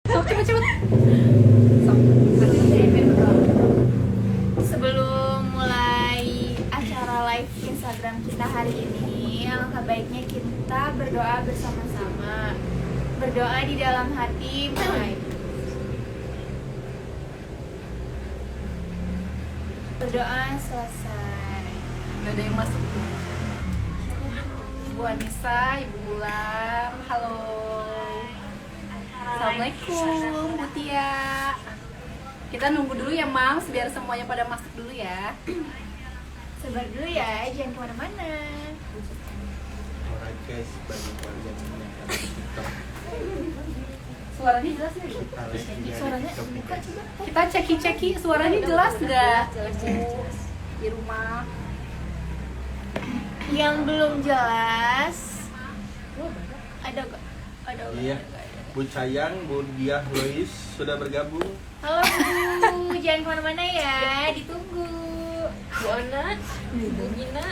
Sok cepet. Sok. Sebelum mulai acara live Instagram kita hari ini, alangkah baiknya kita berdoa bersama-sama. Berdoa di dalam hati, mulai. Berdoa selesai. Udah ada yang masuk. Bu Anissa, Ibu Bulan, halo. Assalamualaikum, Bu Tia. Kita nunggu dulu ya, Mams, biar semuanya pada masuk dulu ya. Sabar dulu ya, jangan kemana-mana. Alright guys, banyak kalian menyaksikan TikTok. Suaranya jelas nggak? Suaranya buka coba. Kita ceki suaranya jelas nggak? Di rumah. Yang belum jelas ada gak? Ada gak? Iya, Bu Cayang, Bu Diah Lois sudah bergabung. Halo Bu, jangan kemana-mana ya, ditunggu. Bu Ana, Bu Gina,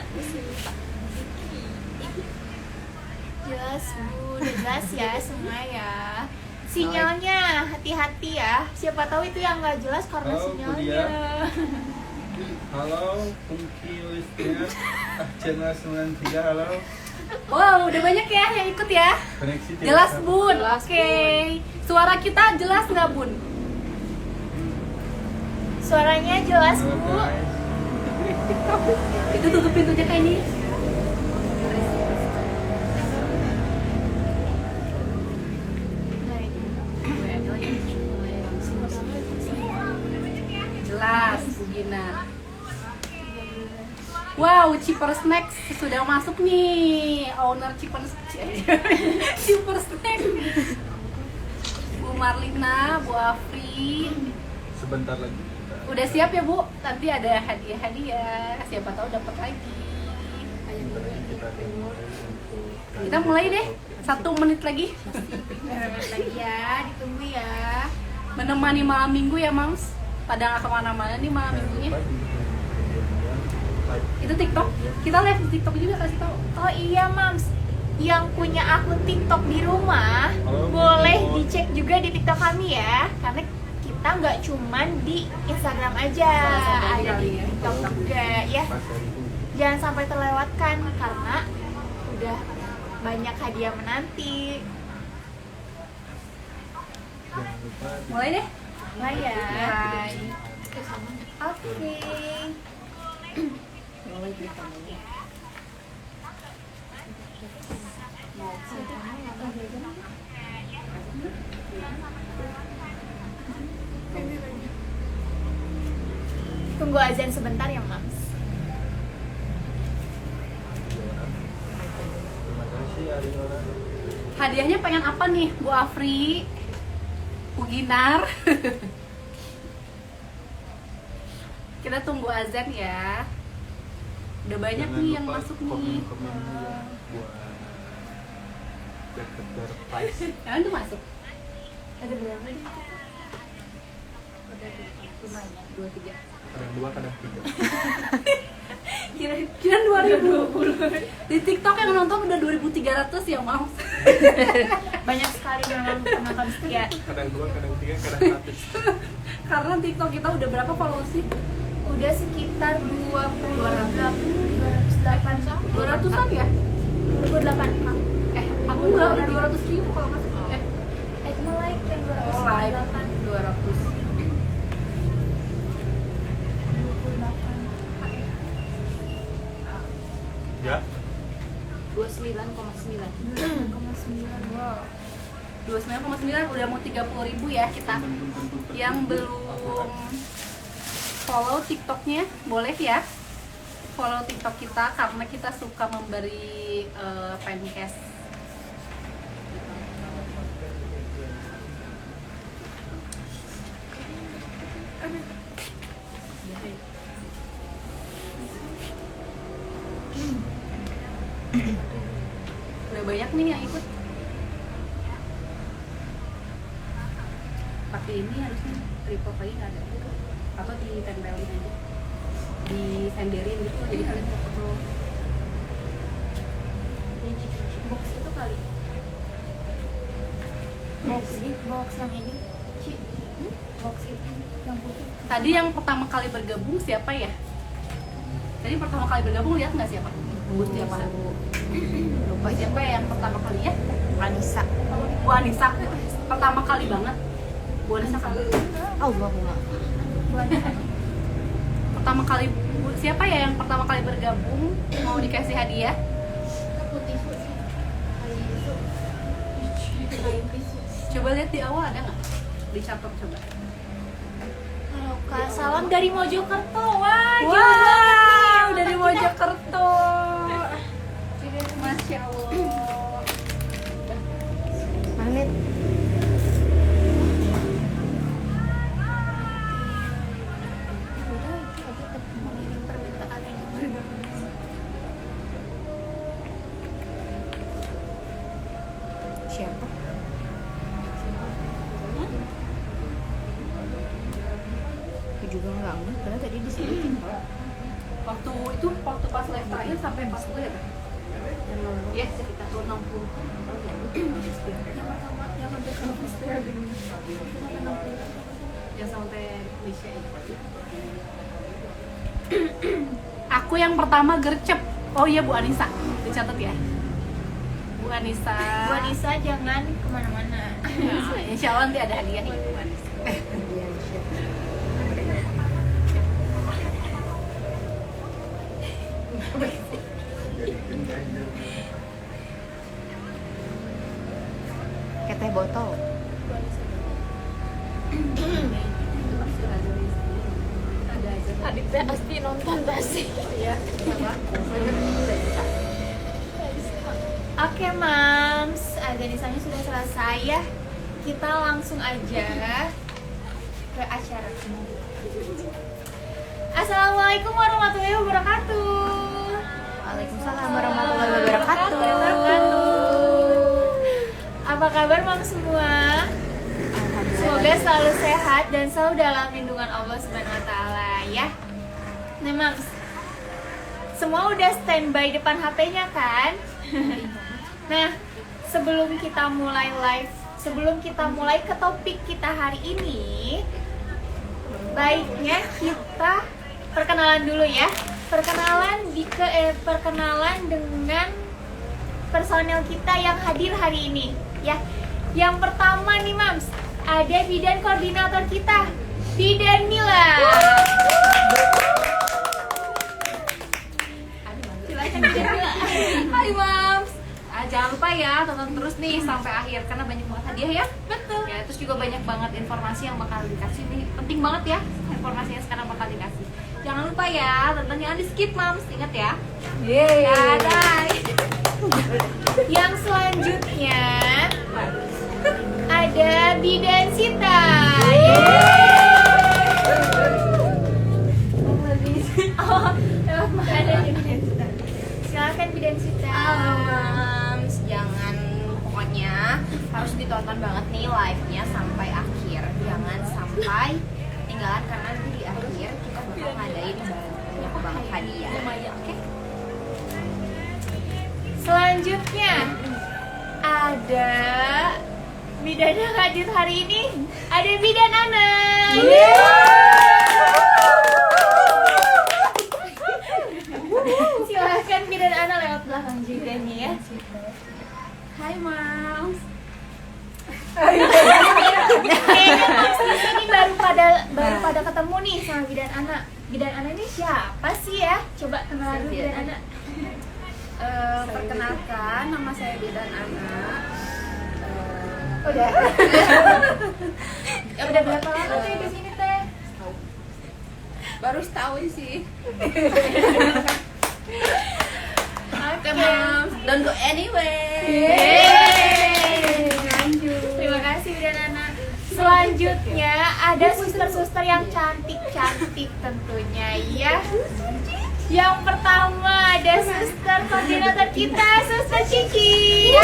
Jelas Bu, udah jelas ya semua ya. Sinyalnya hati-hati ya. Siapa tahu itu yang nggak jelas karena Halo, Bu sinyalnya. Halo, Pungki Listina, Channel 93, halo. Wow, udah banyak ya yang ikut ya. Koneksi tidak Jelas sama. Bun, oke. Suara kita jelas nggak Bun? Suaranya jelas Halo, Bu. guys. Itu tutup pintunya kayak ini. Jelas, Bu Gina. Wow, Ciper Snacks sudah masuk nih. Owner Ciper Ciper Snacks. Bu Marlina, Bu Afri. Sebentar lagi kita Udah siap ya Bu? Nanti ada hadiah-hadiah. Siapa tahu dapat lagi. kita dimulai untuk Kita mulai deh. 1 menit lagi. Lagi ya, ditunggu ya. Menemani malam minggu ya, Mams. Pada nggak kemana-mana nih malam minggunya. Itu TikTok. Kita live di TikTok juga, kasih tahu. Oh iya Mams, yang punya akun TikTok di rumah Halo, boleh Bu. dicek juga di TikTok kami ya, karena kita nggak cuman di Instagram aja, Salah satu ada di kali ya. TikTok juga ya. Jangan sampai terlewatkan karena udah banyak hadiah menanti. Jangan lupa Mulai deh. Mulai ya. Hai. Oke. Tunggu azan sebentar ya Mams. Terima kasih Ariona. Hadiahnya pengen apa nih, Bu Afri? Bu Ginar. Kita tunggu azan ya. Udah banyak Jangan nih yang lupa masuk nih. komen-komennya ya buat deket surprise. Yang itu masuk. Ada berapa nih? Lumayan, 2-3. Kadang 2, kadang 3. Kira 2020. Di TikTok yang nonton udah 2.300 ya, Mam. Banyak sekali memang penonton setia. Kadang 2, kadang 3, kadang 100. Karena TikTok kita udah berapa followers sih? Udah sekitar 208 200-an ya? 28 Aku enggak, udah 200.000 kalau nggak salah. cuma like yang Oh, live 208 200. 28 Ya, 29,9. 9,9 wow. 29,9 udah mau 30.000 ya kita. Yang belum follow TikToknya boleh ya follow TikTok kita karena kita suka memberi fancast. Udah banyak nih yang ikut. Pakai ini harusnya tripod lagi nggak ada atau ditempelin aja, disenderin gitu jadi kalian foto Box itu kali box yang ini. Box itu yang putih. Tadi yang pertama kali bergabung siapa ya? Tadi pertama kali bergabung lihat nggak siapa? Siapa? Lupa siapa yang pertama kali ya? Anissa. Bu Anissa. Pertama kali banget. Bu Anissa kan? Allahumma. Pertama kali siapa ya yang pertama kali bergabung mau dikasih hadiah? Coba lihat di awal ada nggak? Dicatat coba. Halo Kak, salam dari Mojokerto. Wah, jauh Wow, banget nih. dari Mojokerto. Masya Allah. Pamit. Siapa? Aku juga nggak ngerti karena tadi disebutin. Waktu pas live terakhir sampai 40 ya? Ya, sekitar 60. Yang sampai Malaysia itu. Aku yang pertama gercep. Oh iya, Bu Anissa. Dicatat ya. Bu Anissa. Bu Anissa jangan kemana-mana. Nah, insya Allah nanti ada hadiah nih Bu Anissa. Kayak teh botol. Ada aja. Adik teh pasti nonton pasti. Iya. Oke Mams, aganisanya sudah selesai ya. Kita langsung aja ke acara. Assalamualaikum warahmatullahi wabarakatuh. Waalaikumsalam warahmatullahi wabarakatuh. Apa kabar Mams semua? Semoga selalu sehat dan selalu dalam lindungan Allah Subhanahu wa taala ya. Nah Mams, semua udah standby depan HP-nya kan? Nah, sebelum kita mulai live, sebelum kita mulai ke topik kita hari ini, baiknya kita perkenalan dulu ya. Perkenalan dengan personel kita yang hadir hari ini ya. Yang pertama nih Mams, ada bidan koordinator kita, Bidan Mila. Silakan Bidan Mila. Hai Mams. Jangan lupa ya tonton terus nih sampai akhir karena banyak banget hadiah ya. Betul. Ya, terus juga banyak banget informasi yang bakal dikasih nih. Penting banget ya informasinya sekarang bakal dikasih. Jangan lupa ya, tonton jangan di skip Mams. Ingat ya. Yeay. Dadah. Yang selanjutnya ada Bidan Sita. Oh, lewat mana ada Bidan Sita? Silakan Bidan Sita. Mams, jangan pokoknya harus ditonton banget nih live-nya sampai akhir. Jangan sampai ketinggalan karena nanti di akhir kita bakal ngadain banyak banget hadiah. Oke? Selanjutnya ada bidan yang hadir hari ini. Ada Bidan Ana. Silahkan Bidan Ana lewat belakang juga nih ya. Hai Mams. Kayaknya Mams di sini baru pada ketemu nih sama Bidan Ana. Bidan Ana ini siapa sih ya? Coba kenalan dulu Bidan Ana. Perkenalkan, nama saya Bidan Ana. Udah. Ya udah berapa lama tuh di sini teh? Baru setahun sih. Oke Mams, don't go anywhere. Yeay. Terima kasih Bidan Ana. Selanjutnya ada suster-suster yang cantik-cantik tentunya ya. Yang pertama ada suster koordinator kita, Suster Cici.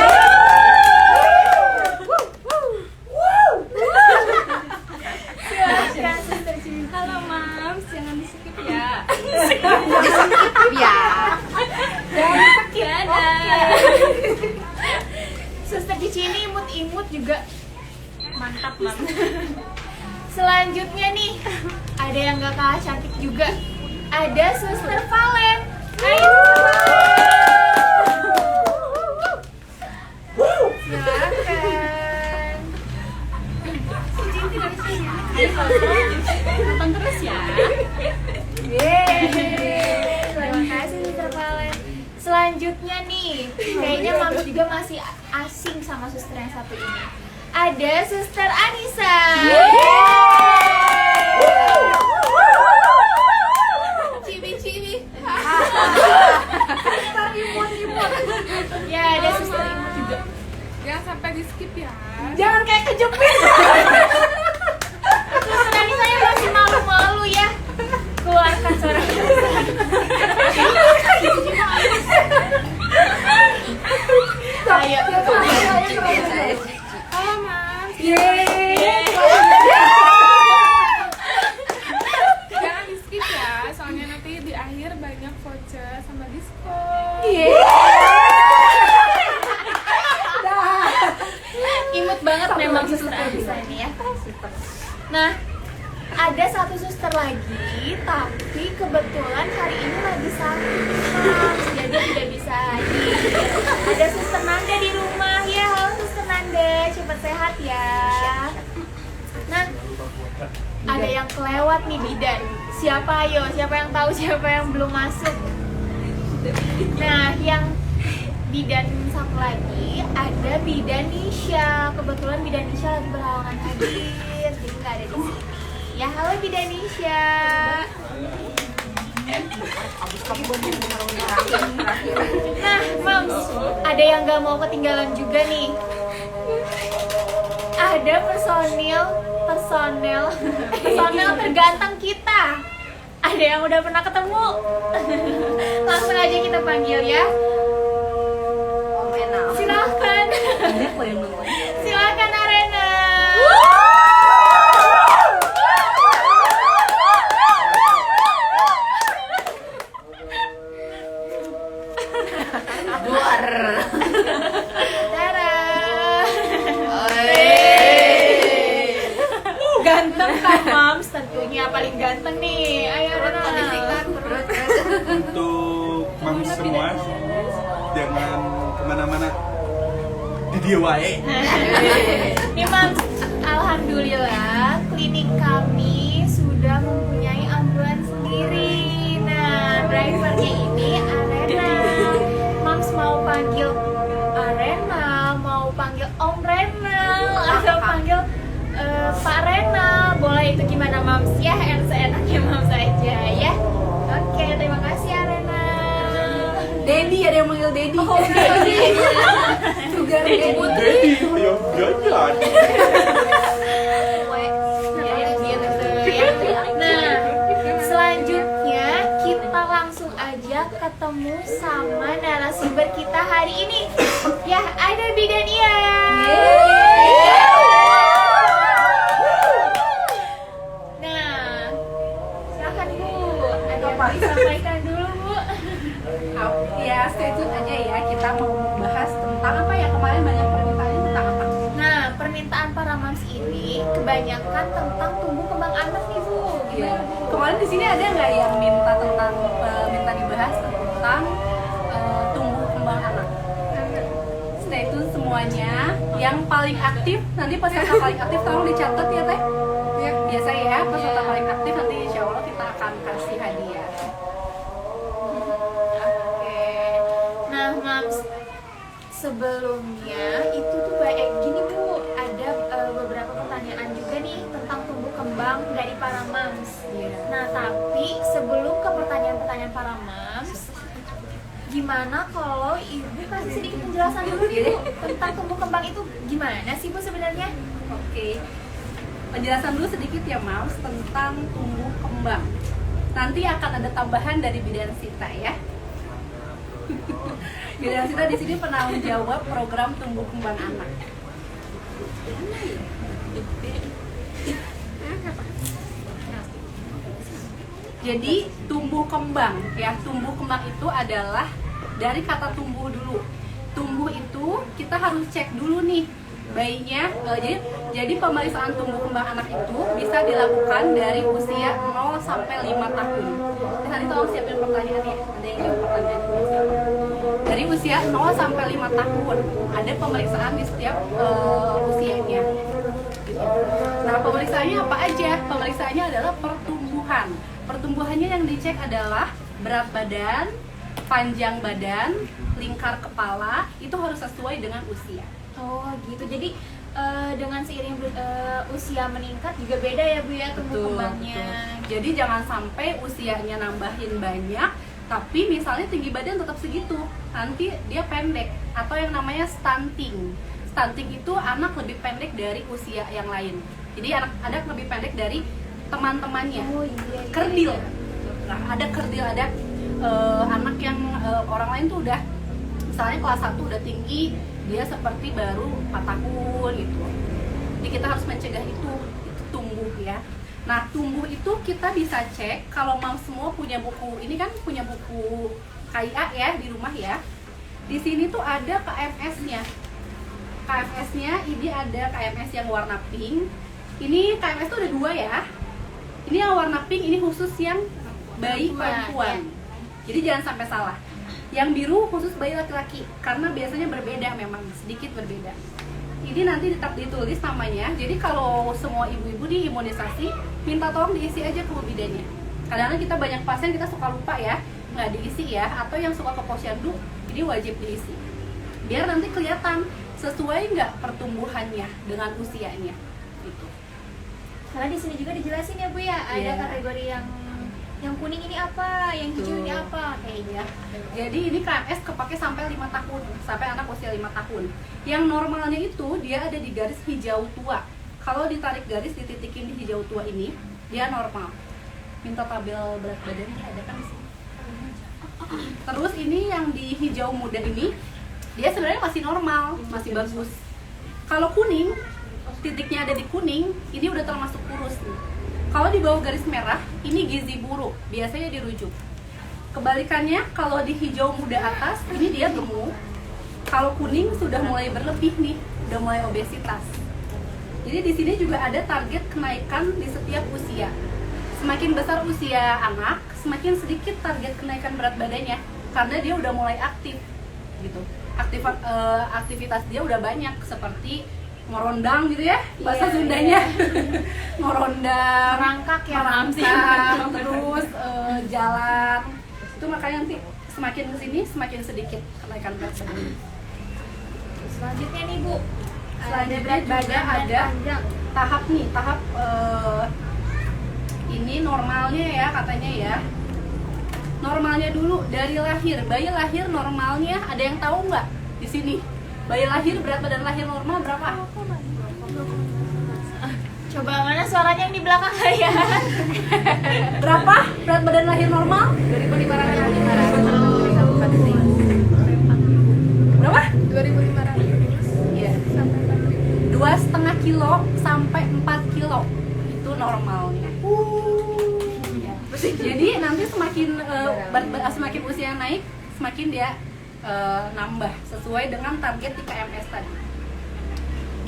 Silakan Suster Cici. Halo Mams, jangan di skip ya. Ya. Dadah. Suster Cici ini imut-imut juga Selanjutnya nih, ada yang gak kalah cantik juga. Ada Suster Valen. Ayo Suster Valen. Silakan. Nonton terus ya. Yeay. Terima kasih Suster Valen. Selanjutnya nih, kayaknya Mams juga masih asing sama suster yang satu ini. Ada Suster Anissa. Cibi-cibi. Ya, ada Suster Imut juga. Jangan sampai di skip ya. Jangan kayak kejepit. Suster Anissa yang masih malu-malu ya. Keluarkan suara. Ayo. Halo Mas. Jangan di skip ya, soalnya nanti di akhir banyak voucher sama diskon. Imut banget memang Suster Anissa ini ya. Nah, ada satu suster lagi, tapi kebetulan hari ini lagi sakit, Mams, jadi tidak bisa hadir. Ada Suster Nanda di rumah ya. Halo Suster Nanda, cepat sehat ya. Nah, ada yang kelewat nih bidan. Siapa ayo? Siapa yang tahu? Siapa yang belum masuk? Nah, yang bidan satu lagi ada Bidan Nisha. Kebetulan Bidan Nisha lagi berhalangan hadir, jadi nggak ada di sini. Ya, halo Bidan Nisha. Nah, Mams, ada yang nggak mau ketinggalan juga nih. Ada personel terganteng kita. Ada yang udah pernah ketemu. Langsung aja kita panggil ya. Silakan. Silakan Arena. Tara. Ganteng kan Mams? Tentunya paling ganteng nih. Ayo Arena. Untuk mams semua, jangan kemana-mana. Di dia wae. Nih Mams, alhamdulillah klinik kami sudah mempunyai ambulans sendiri. Nah, drivernya ini Arena. Mams mau panggil Arena, mau panggil Om Renal, atau panggil Pak Renal. Boleh, itu gimana Mams ya? Yang seenaknya Mams aja ya. Oke, terima kasih Arena. Dedi, ada yang manggil Dedi. Oh, Dedi. Juga Dedi. Jadi, ayo jalan. Nah, selanjutnya kita langsung aja ketemu sama narasumber kita hari ini. Ya, ada Bidan Ian. Nah, silakan Bu. Ada yang disampaikan dulu Bu. Ya, stay tune aja ya. Kita mau bahas tentang apa ya, kemarin banyak permintaannya tentang apa? Nah, permintaan para Mams ini kebanyakan tentang tumbuh kembang anak nih Bu. Iya. Kemarin di sini ada nggak yang minta tentang minta dibahas tentang tumbuh kembang anak? Stay tune semuanya. Yang paling aktif nanti peserta paling aktif tolong dicatat ya Teh. Ya, biasa ya peserta paling aktif nanti insya Allah kita akan kasih hadiah. Oke. Nah, Mams, sebelumnya itu tuh kayak gini Bu, ada beberapa pertanyaan juga nih tentang tumbuh kembang dari para Mams. Nah, tapi sebelum ke pertanyaan-pertanyaan para Mams, gimana kalau Ibu kasih sedikit penjelasan dulu nih Bu tentang tumbuh kembang itu gimana sih Bu sebenarnya? Oke. Penjelasan dulu sedikit ya Mams tentang tumbuh kembang. Nanti akan ada tambahan dari Bidan Sita ya. Bidan Sita di sini penanggung jawab program tumbuh kembang anak. Jadi tumbuh kembang ya, tumbuh kembang itu adalah dari kata tumbuh dulu. Tumbuh itu kita harus cek dulu nih bayinya. Jadi Jadi pemeriksaan tumbuh kembang anak itu bisa dilakukan dari usia 0 sampai 5 tahun. Nanti tolong siapin pertanyaannya. Ada yang jawab pertanyaan ini siapa? Dari usia 0 sampai 5 tahun ada pemeriksaan di setiap usianya. Gitu. Nah, pemeriksaannya apa aja? Pemeriksaannya adalah pertumbuhan. Pertumbuhannya yang dicek adalah berat badan, panjang badan, lingkar kepala, itu harus sesuai dengan usia. Oh gitu. Jadi dengan seiring usia meningkat juga beda ya Bu ya tumbuh kembangnya. Betul. Jadi jangan sampai usianya nambahin banyak, tapi misalnya tinggi badan tetap segitu, nanti dia pendek atau yang namanya stunting. Stunting itu anak lebih pendek dari usia yang lain. Jadi anak lebih pendek dari teman-temannya. Oh iya. Kerdil. Nah, ada kerdil, ada anak yang orang lain tuh udah misalnya kelas 1 udah tinggi, dia seperti baru 4 tahun gitu. Jadi kita harus mencegah itu tumbuh ya. Nah, tumbuh itu kita bisa cek kalau mam semua punya buku. Ini kan punya buku KIA ya di rumah ya. Di sini tuh ada KMS-nya. KMS-nya ini ada KMS yang warna pink. Ini KMS tuh ada 2 ya. Ini yang warna pink ini khusus yang bayi perempuan. Jadi jangan sampai salah. Yang biru khusus bayi laki-laki karena biasanya berbeda, memang sedikit berbeda. Ini nanti tetap ditulis namanya. Jadi kalau semua ibu-ibu diimunisasi, minta tolong diisi aja ke bidannya. Kadang-kadang kita banyak pasien kita suka lupa ya, nggak diisi ya. Atau yang suka ke posyandu, ini wajib diisi. Biar nanti kelihatan sesuai nggak pertumbuhannya dengan usianya. Gitu. Karena di sini juga dijelasin ya Bu ya, ada Iya. kategori yang kuning ini apa, yang hijau ini apa kayaknya. Jadi ini KMS kepake sampai 5 tahun, sampai anak usia 5 tahun. Yang normalnya itu dia ada di garis hijau tua. Kalau ditarik garis dititikin di hijau tua ini, dia normal. Minta tabel berat badannya ada kan di sini. Terus ini yang di hijau muda ini, dia sebenarnya masih normal, masih bagus. Kalau kuning, titiknya ada di kuning, ini udah termasuk kurus nih. Kalau di bawah garis merah, ini gizi buruk, biasanya dirujuk. Kebalikannya, kalau di hijau muda atas, ini dia gemuk. Kalau kuning sudah mulai berlebih nih, udah mulai obesitas. Jadi di sini juga ada target kenaikan di setiap usia. Semakin besar usia anak, semakin sedikit target kenaikan berat badannya, karena dia udah mulai aktif, gitu. Aktivitas dia udah banyak, seperti ngorondang gitu ya, bahasa Sundanya. Ngorondang, Merangkak ya, merangkak, terus jalan. Itu makanya nanti semakin kesini semakin sedikit kenaikan berat badan. Selanjutnya nih Bu, Selanjutnya berat juga badan dan ada panjang. tahap nih, tahap ini normalnya ya katanya ya. Normalnya dulu dari lahir, bayi lahir normalnya ada yang tahu nggak di sini? Bayi lahir berat badan lahir normal berapa? Coba mana suaranya yang di belakang saya? Berapa berat badan lahir normal? 2.500. Berapa? 2.500 Iya. sampai 4.000. 2,5 kilo sampai 4 kilo itu normalnya. Jadi nanti semakin semakin usia naik, semakin dia nambah sesuai dengan target di KMS tadi.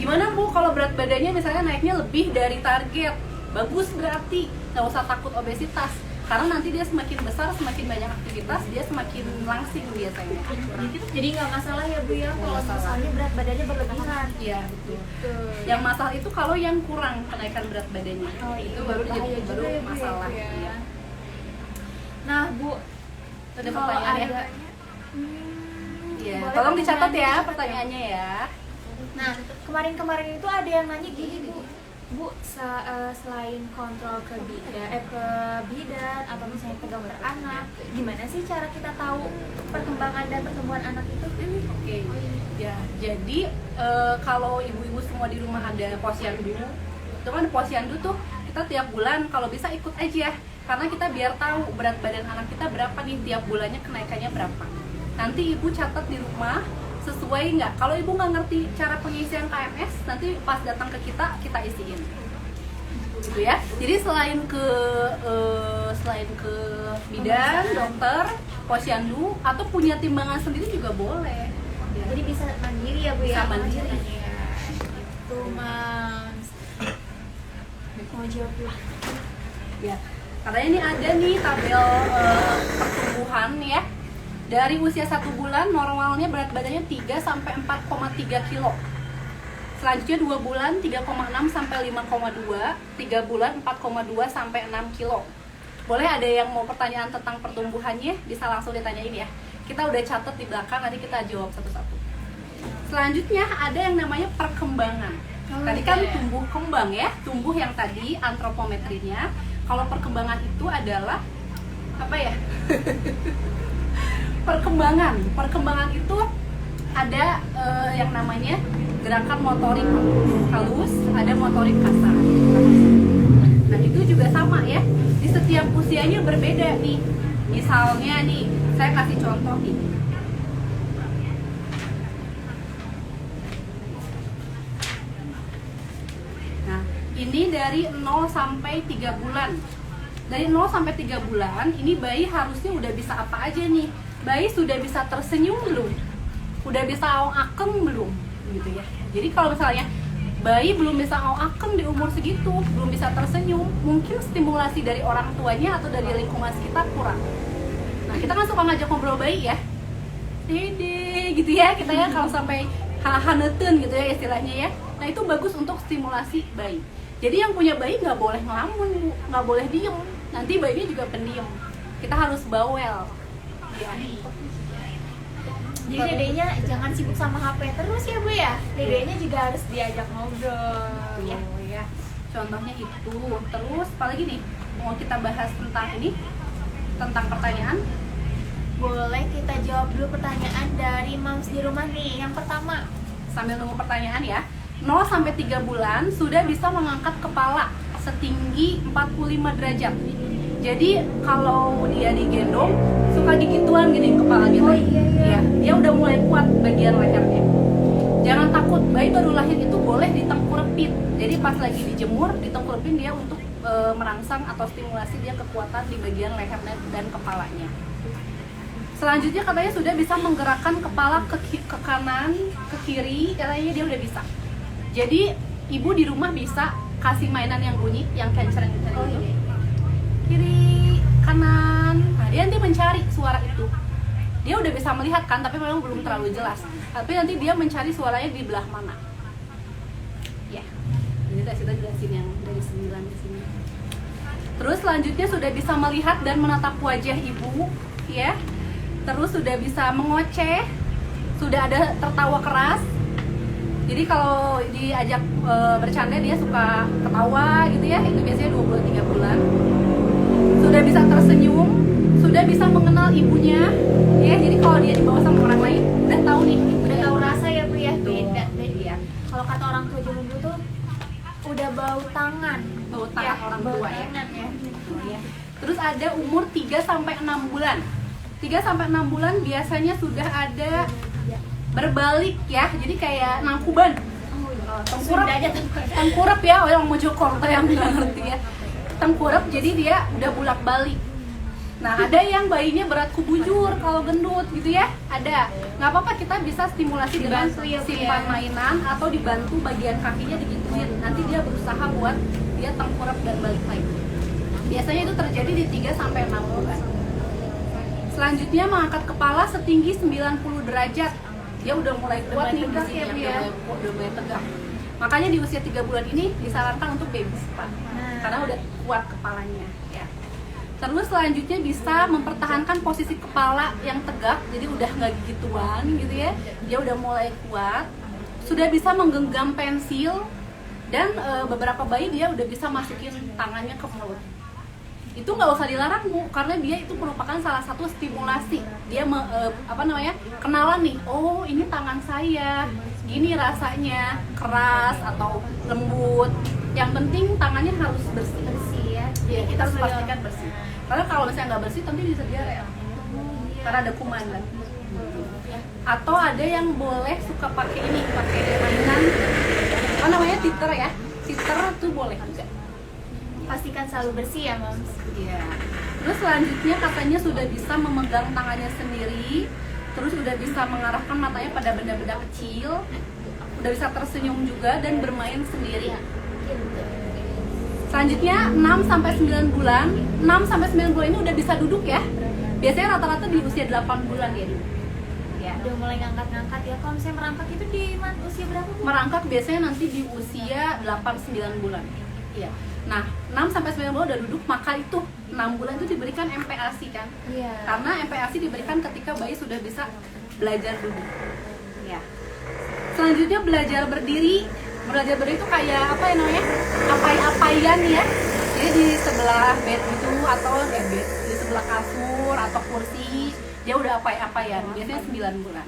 Gimana Bu kalau berat badannya misalnya naiknya lebih dari target? Bagus berarti, nggak usah takut obesitas. Karena nanti dia semakin besar, semakin banyak aktivitas, dia semakin langsing biasanya. Jadi nggak masalah ya Bu ya kalau misalnya berat badannya berlebihan. Iya betul. Yang masalah itu kalau yang kurang kenaikan berat badannya. Oh, itu iya. baru Bahaya jadi juga baru ya, Bu, ya, masalah. Bu, ya. Iya. Nah Bu, Ada kalau pertanyaan ya? ada Iya. boleh Tolong dicatat ya pertanyaannya. pertanyaannya ya. Nah, kemarin-kemarin itu ada yang nanya gini Bu, selain kontrol ke bidan atau misalnya ke dokter anak, gimana sih cara kita tahu perkembangan dan pertumbuhan anak itu? Oke. Ya, jadi kalau ibu-ibu semua di rumah ada posyandu, itu kan posyandu tuh kita tiap bulan kalau bisa ikut aja, karena kita biar tahu berat badan anak kita berapa nih tiap bulannya kenaikannya berapa. Nanti ibu catat di rumah sesuai nggak. Kalau ibu nggak ngerti cara pengisian KMS, nanti pas datang ke kita isiin, gitu ya. Jadi selain ke bidan, dokter, posyandu, atau punya timbangan sendiri juga boleh. Jadi bisa mandiri ya Bu ya? Bisa mandiri. Itu mah mau jawab dulu. Ya, katanya ini ada nih tabel pertumbuhan ya. Dari usia 1 bulan normalnya berat badannya 3 sampai 4,3 kilo. Selanjutnya 2 bulan 3,6 sampai 5,2, 3 bulan 4,2 sampai 6 kilo. Boleh ada yang mau pertanyaan tentang pertumbuhannya, bisa langsung ditanyain ya. Kita udah catat di belakang, nanti kita jawab satu-satu. Selanjutnya ada yang namanya perkembangan. Tadi kan tumbuh kembang ya, tumbuh yang tadi antropometrinya. Kalau perkembangan itu adalah apa ya? Perkembangan itu ada yang namanya gerakan motorik halus, ada motorik kasar. Nah itu juga sama ya, di setiap usianya berbeda nih. Misalnya nih, saya kasih contoh nih. Nah ini dari 0 sampai 3 bulan. Dari 0 sampai 3 bulan, ini bayi harusnya udah bisa apa aja nih? Bayi sudah bisa tersenyum belum? Udah bisa aong-akeng belum? Gitu ya. Jadi kalau misalnya bayi belum bisa aong-akeng di umur segitu, belum bisa tersenyum, mungkin stimulasi dari orang tuanya atau dari lingkungan sekitar kurang. Nah, kita kan suka ngajak ngobrol bayi ya. Dede gitu ya, kita ya kalau sampai haneten gitu ya istilahnya ya. Nah, itu bagus untuk stimulasi bayi. Jadi yang punya bayi nggak boleh ngelamun, nggak boleh diem. Nanti bayinya juga pendiam. Kita harus bawel. Ya. Jadi dedenya jangan sibuk sama HP terus ya Bu ya. Dedenya juga harus diajak ngobrol ya. Ya. Contohnya itu. Terus apalagi nih? Mau kita bahas tentang ini? Tentang pertanyaan? Boleh kita jawab dulu pertanyaan dari Moms di rumah nih. Yang pertama, Sambil nunggu pertanyaan ya. 0 sampai 3 bulan sudah bisa mengangkat kepala setinggi 45 derajat. Jadi kalau dia digendong suka digituan gini kepalanya. Oh, iya. Ya, dia udah mulai kuat bagian lehernya. Jangan takut, bayi baru lahir itu boleh ditengkurepin. Jadi pas lagi dijemur, ditengkurepin dia untuk merangsang atau stimulasi dia kekuatan di bagian lehernya dan kepalanya. Selanjutnya katanya sudah bisa menggerakkan kepala ke kanan, ke kiri, katanya dia udah bisa. Jadi ibu di rumah bisa kasih mainan yang bunyi, yang kenceng gitu. Kiri, kanan, nah dia nanti mencari suara itu. Dia udah bisa melihat kan, tapi memang belum terlalu jelas. Tapi nanti dia mencari suaranya di belah mana. Ya, ini kita jelasin yang dari 9 di sini. Terus selanjutnya sudah bisa melihat dan menatap wajah ibu, ya. Terus sudah bisa mengoceh, sudah ada tertawa keras. Jadi kalau diajak bercanda dia suka ketawa gitu ya, itu biasanya 2 bulan 3 bulan. Sudah bisa tersenyum, sudah bisa mengenal ibunya, ya. Jadi kalau dia dibawa sama orang lain, udah tahu nih, udah tahu rasa ya Bu ya. Beda. ya. Kalau kata orang tua zaman dulu tuh udah bau tangan. Bau tangan orang bau tua ya. tangan ya. Terus ada umur 3 sampai 6 bulan. 3 sampai 6 bulan biasanya sudah ada berbalik ya. Jadi kayak nangkuban. Tengkurap aja tengkurap ya, orang Mojokerto yang nggak ngerti ya. Tengkurap jadi dia udah bolak-balik. Nah, ada yang bayinya berat kubujur kalau gendut gitu ya. Ada. Nggak apa-apa, kita bisa stimulasi dengan simpan mainan atau dibantu bagian kakinya digituin. Nanti dia berusaha buat dia tengkurap dan balik lagi. Biasanya itu terjadi di 3 sampai 6 bulan. Selanjutnya mengangkat kepala setinggi 90 derajat. Dia udah mulai kuat nih posisinya, udah mulai tegak. Makanya di usia 3 bulan ini disarankan untuk baby spa. Karena udah kuat kepalanya ya. Terus selanjutnya bisa mempertahankan posisi kepala yang tegak, jadi udah nggak gigituan gitu ya. Dia udah mulai kuat, sudah bisa menggenggam pensil, dan beberapa bayi dia udah bisa masukin tangannya ke mulut. Itu nggak usah dilarang Bu, karena dia itu merupakan salah satu stimulasi. Dia kenalan nih, oh ini tangan saya, gini rasanya, keras atau lembut. Yang penting tangannya harus bersih. Ya, kita harus pastikan bersih. Karena kalau misalnya nggak bersih, nanti bisa diare. Karena ada kuman kan. Atau ada yang boleh suka pakai ini, pakai mainan, apa namanya, titer ya. Titer tuh boleh juga. Pastikan selalu bersih ya Moms. Iya. Terus selanjutnya katanya sudah bisa memegang tangannya sendiri, terus sudah bisa mengarahkan matanya pada benda-benda kecil, udah bisa tersenyum juga dan bermain sendiri. Selanjutnya 6 sampai 9 bulan. 6 sampai 9 bulan ini udah bisa duduk ya. Biasanya rata-rata di usia 8 bulan ya. Ya. Udah mulai ngangkat-ngangkat ya. Kalau misalnya merangkak itu di usia berapa, Bu? Merangkak biasanya nanti di usia 8-9 bulan. Iya. Nah, 6 sampai 9 bulan udah duduk, maka itu 6 bulan itu diberikan MPASI kan? Iya. Karena MPASI diberikan ketika bayi sudah bisa belajar duduk. Ya. Selanjutnya belajar berdiri. Belajar berdiri itu kayak apa ya namanya? Apai-apaian ya. Jadi di sebelah bed itu atau bed di sebelah kasur atau kursi, dia udah apai-apaian. Biasanya 9 bulan.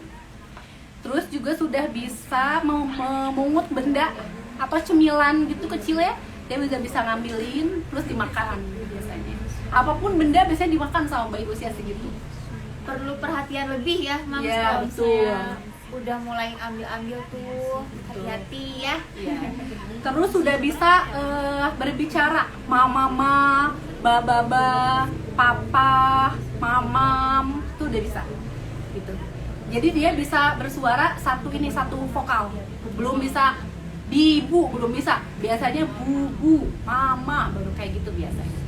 Terus juga sudah bisa memungut benda atau cemilan gitu kecil ya. Dia bisa ngambilin terus dimakan biasanya. Apapun benda biasanya dimakan sama bayi usia segitu. Perlu perhatian lebih ya, Mams, Iya, kalau betul. misalnya udah mulai ambil-ambil tuh, hati-hati ya. Iya. Terus sudah bisa berbicara, mama, baba, papa, mamam, itu udah bisa. Gitu. Jadi dia bisa bersuara satu vokal. Belum bisa bibu, belum bisa. Biasanya bubu, mama, baru kayak gitu biasanya.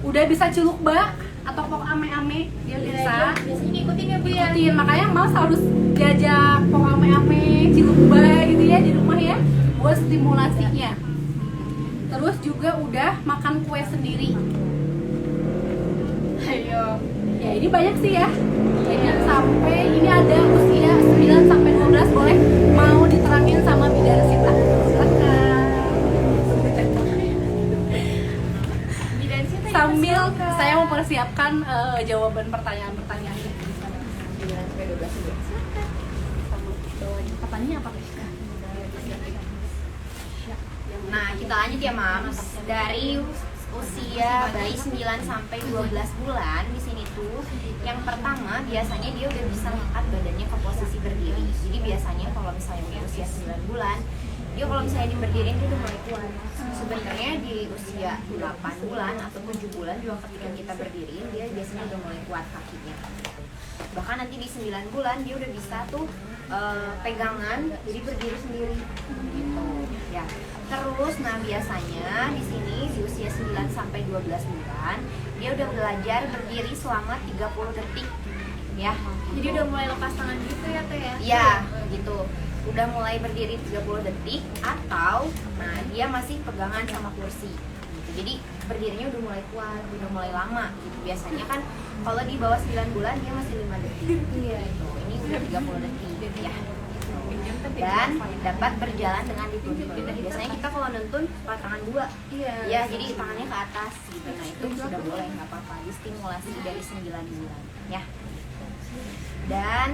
Udah bisa culuk bak atau pok ame-ame, dia bisa. Biasanya ngikutin ya, Bu ya. Ikutin, makanya Mas harus diajak pok ame-ame, cilukba gitu ya di rumah ya, buat stimulasinya. Terus juga udah makan kue sendiri. Ayo. Ya ini banyak sih ya. Banyak sampai ini ada usia 9 sampai 12 boleh mau diterangin sama Bidara Sita. Silakan. Sambil saya mempersiapkan jawaban pertanyaan-pertanyaan ini. Apanya apa? Nah, kita lanjut ya, Mams. Dari usia bayi 9 sampai 12 bulan di sini tuh yang pertama biasanya dia udah bisa ngangkat badannya ke posisi berdiri. Jadi biasanya kalau misalnya di usia 9 bulan dia kalau misalnya diberdiriin dia udah mulai kuat. Sebenarnya di usia 8 bulan atau 7 bulan juga ketika kita berdiriin dia biasanya udah mulai kuat kakinya. Bahkan nanti di 9 bulan dia udah bisa tuh pegangan jadi berdiri sendiri gitu ya. Terus nah biasanya di sini di usia 9 sampai 12 bulan dia udah belajar berdiri selama 30 detik ya. Jadi udah mulai lepas tangan gitu ya, Teh ya? Iya, gitu. Udah mulai berdiri 30 detik atau nah dia masih pegangan sama kursi gitu. Jadi berdirinya udah mulai kuat, udah mulai lama gitu. Biasanya kan kalau di bawah 9 bulan dia masih 5 detik. Iya, gitu. Ini udah 30 detik ya. Dan dapat berjalan dengan dituntun. Biasanya kita kalau nuntun pakai tangan dua, ya jadi tangannya ke atas gitu. Nah itu sudah boleh, nggak apa-apa. Distimulasi dari 9 bulan, ya. Dan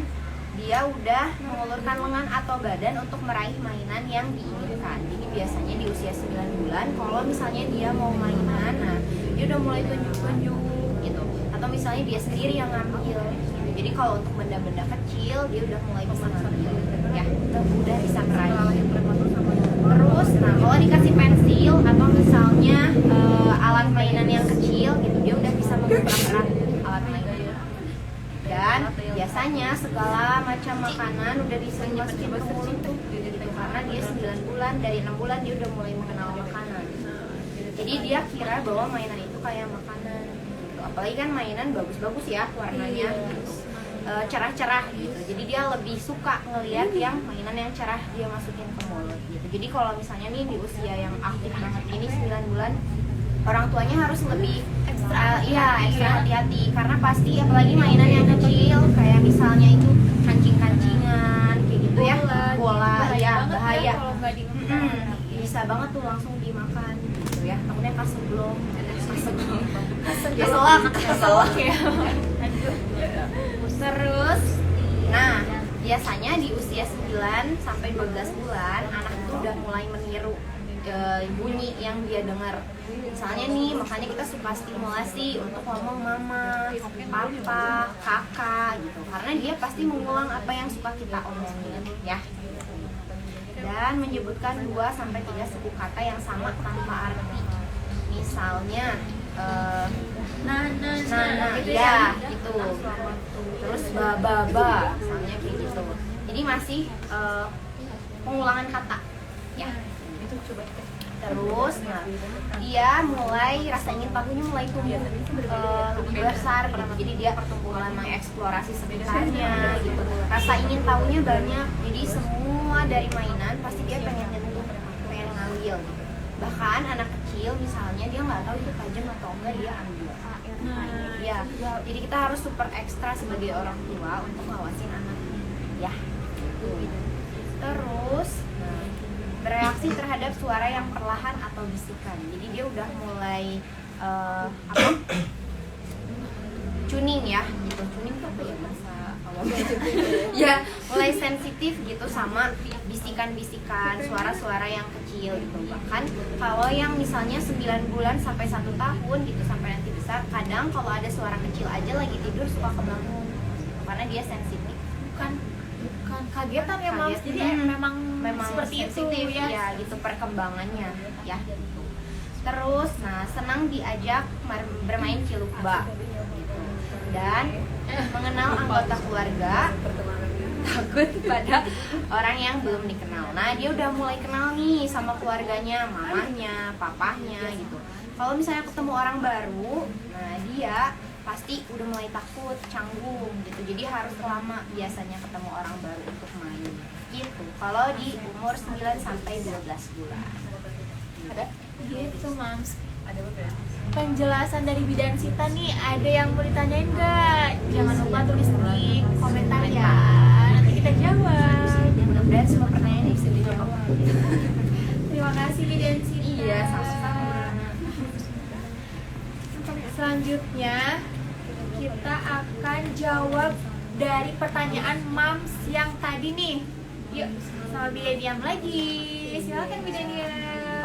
dia udah mengulurkan lengan atau badan untuk meraih mainan yang diinginkan. Jadi biasanya di usia 9 bulan, kalau misalnya dia mau mainan, nah dia udah mulai tunjuk-tunjuk gitu. Atau misalnya dia sendiri yang ngambil. Jadi kalau untuk benda-benda kecil dia udah mulai bisa ngambil, ya, udah bisa meraih. Terus, nah kalau dikasih pensil atau misalnya alat mainan yang kecil gitu, dia udah bisa memegang erat alat mainan. Dan biasanya segala macam makanan udah bisa dimasukin ke mulut tuh, gitu. Karena dia 9 bulan, dari 6 bulan dia udah mulai mengenal makanan. Jadi dia kira bahwa mainan itu kayak makanan. Apalagi kan mainan bagus-bagus ya warnanya, cerah-cerah gitu. Jadi dia lebih suka ngelihat yang mainan yang cerah dia masukin ke mulut gitu. Jadi kalau misalnya nih di usia yang aktif banget ini 9 bulan, orang tuanya harus lebih ekstra hati-hati karena pasti apalagi mainan yang kecil kayak misalnya itu kancing-kancingan kayak gitu ya, bola ya bahaya. Bisa banget tuh langsung dimakan gitu ya. Takutnya kaseblong. Keselak ya. Terus, nah biasanya di usia 9 sampai 12 bulan anak itu udah mulai meniru bunyi yang dia dengar. Misalnya nih, makanya kita suka stimulasi untuk ngomong mama, papa, kakak gitu. Karena dia pasti mengulang apa yang suka kita omongin ya. Dan menyebutkan 2 sampai 3 suku kata yang sama tanpa arti. Misalnya nah ya gitu. Terus ba misalnya kayak gitu. Jadi masih pengulangan kata ya. Itu coba Terus, nah dia mulai rasa ingin tahunya mulai tumbuh lebih besar gitu. Jadi dia mulai mengeksplorasi sekitarnya gitu. Rasa ingin tahunya banyak. Jadi semua dari mainan pasti dia pengen nyentuh, pengen ngambil gitu. Bahkan anak kecil misalnya dia nggak tahu itu tajam atau enggak dia ambil. Nah, ya. Jadi kita harus super ekstra sebagai orang tua untuk ngawasin anak. Ya. Terus bereaksi terhadap suara yang perlahan atau bisikan. Jadi dia udah mulai tuning ya, gitu. Tuning tuh apa ya bahasa awalnya? Ya, mulai sensitif gitu sama bisikan-bisikan, suara-suara yang kecil gitu. Bahkan kalau yang misalnya 9 bulan sampai 1 tahun gitu sampai nanti besar, kadang kalau ada suara kecil aja lagi tidur suka kebangun karena dia sensitif. Bukan kagetan ya Mams, jadi memang seperti itu sensitif, ya. gitu perkembangannya ya. Terus nah senang diajak bermain cilukba gitu. Dan mengenal anggota keluarga, takut pada orang yang belum dikenal. Nah dia udah mulai kenal nih sama keluarganya, mamahnya, papahnya gitu. Kalau misalnya ketemu orang baru, nah dia pasti udah mulai takut, canggung gitu. Jadi harus lama biasanya ketemu orang baru untuk main gitu. Kalau di umur 9 sampai 12 bulan. Ada? Gitu Mams. Penjelasan dari Bidan Sita nih, ada yang mau ditanyain nggak? Jangan lupa tulis di komentar ya. Nanti kita jawab. Mudah-mudahan semua pertanyaan bisa dijawab. Terima kasih Bidan Sita. Iya, sama-sama. Selanjutnya kita akan jawab dari pertanyaan Mams yang tadi nih. Yuk, sama Bidaniam lagi. Silakan Bidaniam.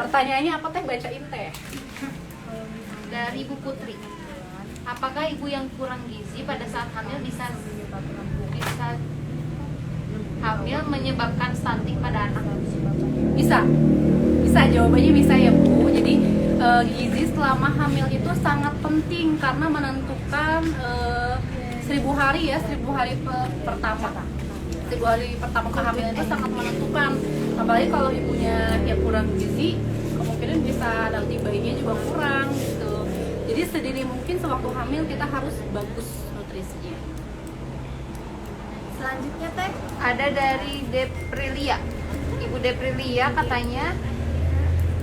Pertanyaannya apa teh, bacain teh. Dari Bu Putri, apakah ibu yang kurang gizi pada saat hamil bisa hamil menyebabkan stunting pada anak? Bisa jawabannya bisa ya Bu. Jadi gizi selama hamil itu sangat penting karena menentukan 1000 hari ya, 1000 hari pertama. 1000 hari pertama kehamilan itu sangat menentukan. Apalagi kalau ibunya yang kurang gizi, kemungkinan bisa nanti bayinya juga kurang gitu. Jadi sedini mungkin sewaktu hamil kita harus bagus nutrisinya. Selanjutnya Teh. Ada dari Deprilia, Ibu Deprilia katanya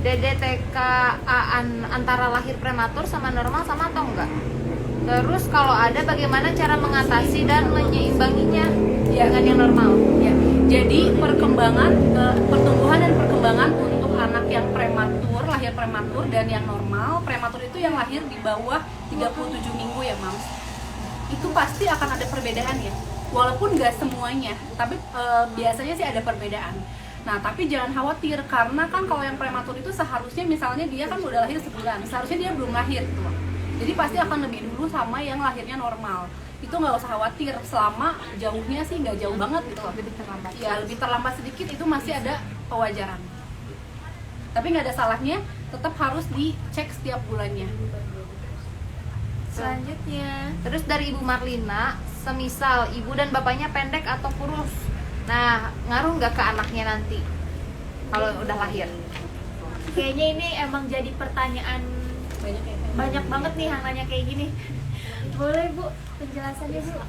Dede TKA antara lahir prematur sama normal sama atau enggak? Terus kalau ada bagaimana cara mengatasi dan menyeimbanginya dengan yang normal? Ya. Jadi perkembangan pertumbuhan dan perkembangan untuk anak yang prematur, lahir prematur dan yang normal, prematur itu yang lahir di bawah 37 minggu ya Mams. Itu pasti akan ada perbedaan ya. Walaupun nggak semuanya, tapi biasanya sih ada perbedaan. Nah, tapi jangan khawatir karena kan kalau yang prematur itu seharusnya misalnya dia kan udah lahir sebulan, seharusnya dia belum lahir tuh. Jadi pasti akan lebih dulu sama yang lahirnya normal. Itu nggak usah khawatir selama jauhnya sih nggak jauh banget gitu loh. Lebih terlambat. Ya, lebih terlambat sedikit itu masih ada pewajaran. Tapi nggak ada salahnya, tetap harus dicek setiap bulannya. Selanjutnya. Terus dari Ibu Marlina, semisal ibu dan bapaknya pendek atau kurus, nah ngaruh nggak ke anaknya nanti kalau udah lahir? Kayaknya ini emang jadi pertanyaan banyak banget nih yang nanya kayak gini. Boleh Bu, penjelasannya Bu?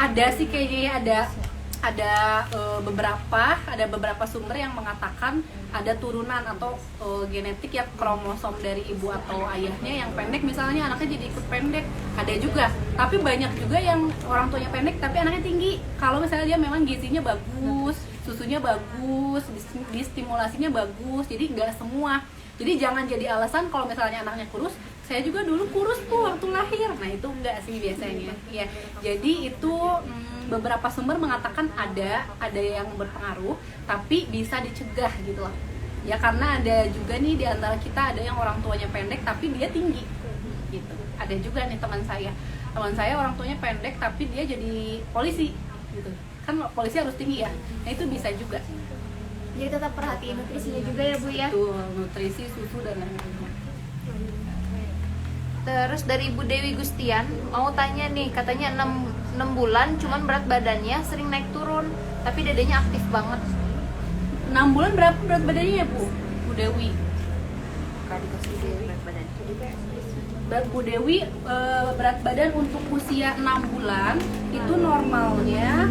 Ada sih kayaknya ada beberapa sumber yang mengatakan ada turunan atau genetik ya, kromosom dari ibu atau ayahnya yang pendek, misalnya anaknya jadi ikut pendek. Ada juga, tapi banyak juga yang orang tuanya pendek tapi anaknya tinggi. Kalau misalnya dia memang gizinya bagus, susunya bagus, distimulasinya bagus, jadi nggak semua. Jadi jangan jadi alasan kalau misalnya anaknya kurus. Saya juga dulu kurus tuh waktu lahir. Nah itu enggak sih biasanya ya. Jadi itu beberapa sumber mengatakan ada yang berpengaruh, tapi bisa dicegah gitu loh ya. Karena ada juga nih di antara kita ada yang orang tuanya pendek tapi dia tinggi gitu. Ada juga nih teman saya orang tuanya pendek tapi dia jadi polisi gitu. Kan polisi harus tinggi ya. Nah itu bisa juga. Jadi tetap perhatiin nutrisinya juga ya Bu ya. Tuh, nutrisi, susu dan lain-lainnya. Terus dari Ibu Dewi Gustian mau tanya nih, katanya 6 bulan cuman berat badannya sering naik turun tapi dedenya aktif banget. 6 bulan berapa berat badannya ya Bu Dewi? berat badan. Bu Dewi berat badan untuk usia 6 bulan itu normalnya